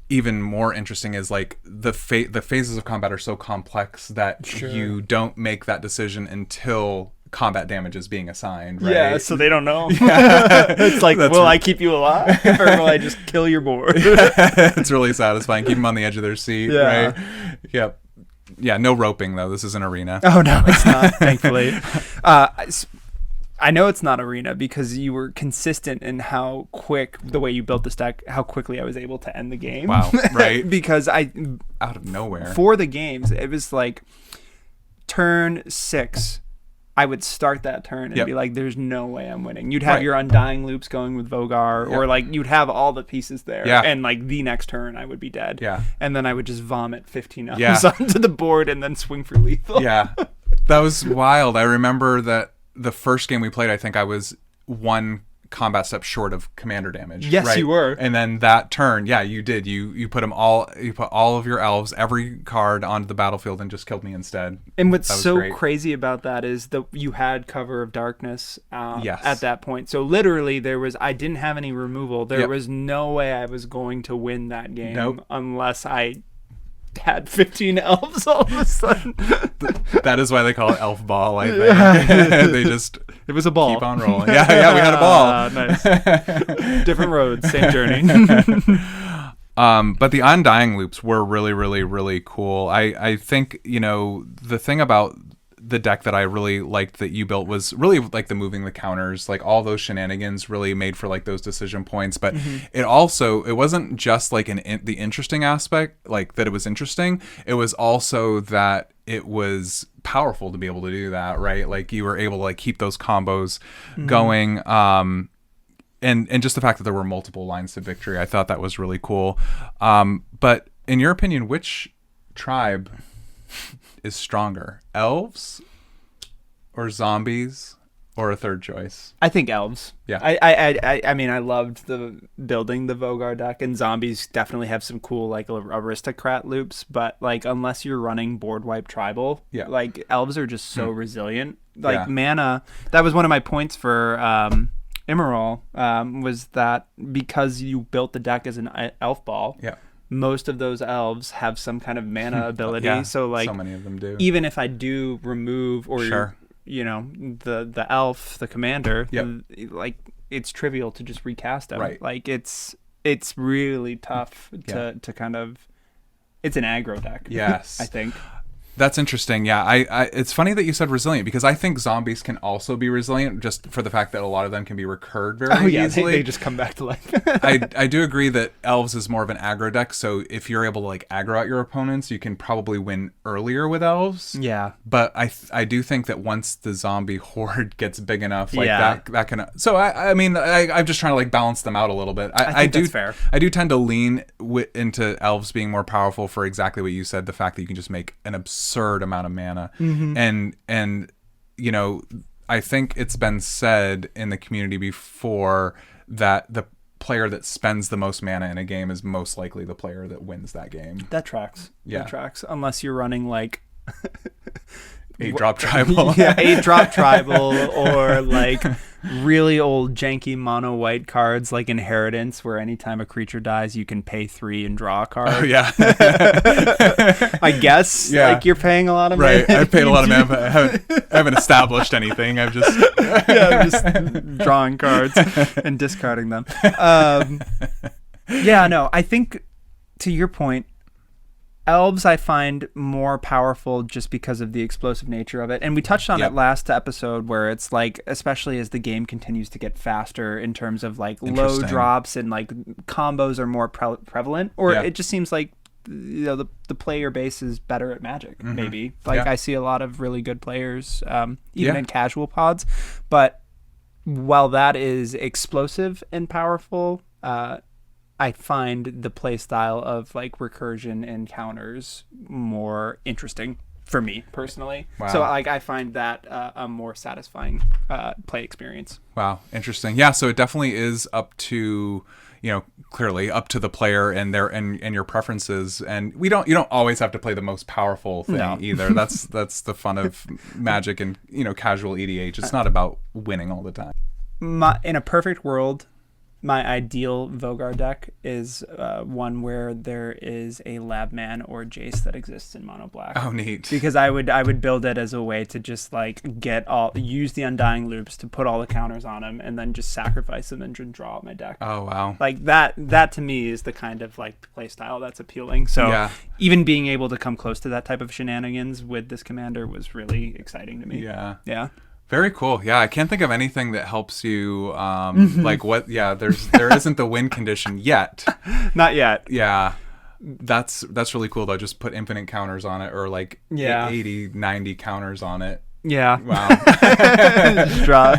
even more interesting is, like, the phases of combat are so complex that you don't make that decision until combat damage is being assigned, right? Yeah, so they don't know. It's like, will I keep you alive, or will I just kill your board? It's really satisfying. Keep them on the edge of their seat, right? Yep. Yeah, no roping, though. This is an arena. Oh, no, it's not, thankfully. I know it's not arena because you were consistent in how quick, the way you built this deck, how quickly I was able to end the game. Wow, right? Because out of nowhere. For the games, it was like turn 6. I would start that turn and be like, there's no way I'm winning. You'd have your Undying Loops going with Vogar, or like you'd have all the pieces there. Yeah. And like the next turn, I would be dead. Yeah. And then I would just vomit 15 elves onto the board and then swing for lethal. Yeah. That was wild. I remember that the first game we played, I think I was one combat step short of commander damage. Yes, right? You were. And then that turn, you did. You put you put all of your elves, every card onto the battlefield, and just killed me instead. And what's so crazy about that is that you had Cover of Darkness at that point. So literally I didn't have any removal. There was no way I was going to win that game unless I had 15 elves all of a sudden. That is why they call it Elf Ball, I think. They just... It was a ball. Keep on rolling. Yeah, we had a ball. Nice. Different roads, same journey. But the Undying Loops were really, really, really cool. I think, the thing about the deck that I really liked that you built was really like the moving the counters, like all those shenanigans really made for like those decision points. But it wasn't just like the interesting aspect, like that it was interesting. It was also that it was powerful to be able to do that, right? Like you were able to like keep those combos going. And just the fact that there were multiple lines to victory, I thought that was really cool. But in your opinion, which tribe is stronger, elves or zombies Or a third choice? I think elves. Yeah. I mean, I loved the building the Vogar deck, and zombies definitely have some cool like aristocrat loops. But like, unless you're running board wipe tribal, like elves are just so resilient. Like mana. That was one of my points for Imaryll, was that because you built the deck as an elf ball. Yeah. Most of those elves have some kind of mana ability. So like, so many of them do. Even if I do remove or the elf, the commander, like it's trivial to just recast them. Right. Like it's really tough to kind of. It's an aggro deck. Yes, I think. That's interesting. Yeah, I it's funny that you said resilient, because I think zombies can also be resilient, just for the fact that a lot of them can be recurred very easily. They just come back to life. I do agree that elves is more of an aggro deck, so if you're able to like aggro out your opponents, you can probably win earlier with elves. Yeah. But I do think that once the zombie horde gets big enough, like that can. So I mean, I'm just trying to like balance them out a little bit. I think that's fair. I do tend to lean into elves being more powerful for exactly what you said, the fact that you can just make an absurd amount of mana. And you know, I think it's been said in the community before that the player that spends the most mana in a game is most likely the player that wins that game. That tracks. That tracks, unless you're running like 8-drop tribal. 8-drop tribal, or like really old janky mono white cards like Inheritance, where anytime a creature dies you can pay 3 and draw a card. Oh yeah. I guess like you're paying a lot of money. Right. I've paid a lot of money, but I haven't established anything. I'm just just drawing cards and discarding them. No, I think to your point, elves I find more powerful just because of the explosive nature of it. And we touched on it last episode, where it's like, especially as the game continues to get faster in terms of like low drops and like combos are more prevalent, or it just seems like, you know, the player base is better at Magic, maybe. Like I see a lot of really good players, even in casual pods. But while that is explosive and powerful, I find the play style of like recursion and counters more interesting for me personally. Wow. So like I find that a more satisfying play experience. Wow, interesting. Yeah, so it definitely is up to, you know, clearly up to the player and their and your preferences. And you don't always have to play the most powerful thing either. That's the fun of Magic and, you know, casual EDH. It's not about winning all the time. In a perfect world, my ideal Vogar deck is one where there is a Labman or Jace that exists in mono black. Oh, neat. Because I would build it as a way to just like use the Undying Loops to put all the counters on him, and then just sacrifice them and draw out my deck. Oh wow. Like that to me is the kind of like play style that's appealing. So even being able to come close to that type of shenanigans with this commander was really exciting to me. Yeah. Yeah. Very cool. Yeah, I can't think of anything that helps you. Like what? Yeah, there isn't the win condition yet. Not yet. Yeah, that's really cool though. Just put infinite counters on it, or like 80, 90 counters on it. Yeah. Wow. Just draw.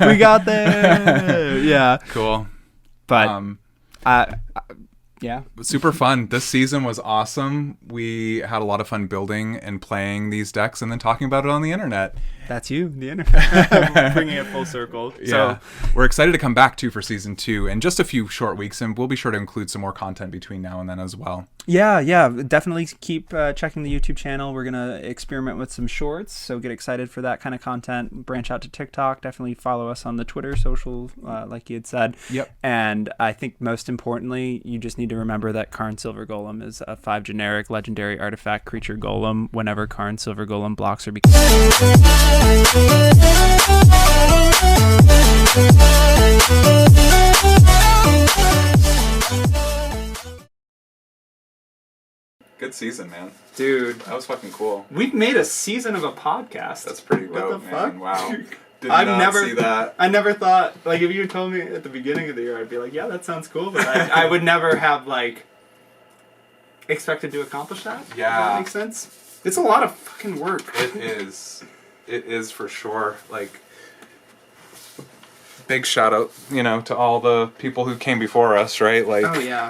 We got there. Yeah. Cool. But yeah. Super fun. This season was awesome. We had a lot of fun building and playing these decks and then talking about it on the internet. That's you, the internet. Bringing it full circle. Yeah. So we're excited to come back to for season 2 in just a few short weeks, and we'll be sure to include some more content between now and then as well. Yeah. Definitely keep checking the YouTube channel. We're going to experiment with some shorts, so get excited for that kind of content. Branch out to TikTok. Definitely follow us on the Twitter social, like you had said. Yep. And I think most importantly, you just need to remember that Karn Silver Golem is a 5 generic legendary artifact creature golem. Whenever Karn Silver Golem blocks or becomes... Good season, man. Dude, that was fucking cool. We've made a season of a podcast. That's pretty dope, what the fuck? Man. Wow. See that. I never thought, like, if you had told me at the beginning of the year, I'd be like, yeah, that sounds cool, but I would never have, like, expected to accomplish that. Yeah. If that makes sense. It's a lot of fucking work. It is. It is for sure. Like, big shout out, you know, to all the people who came before us, right? Like, oh yeah.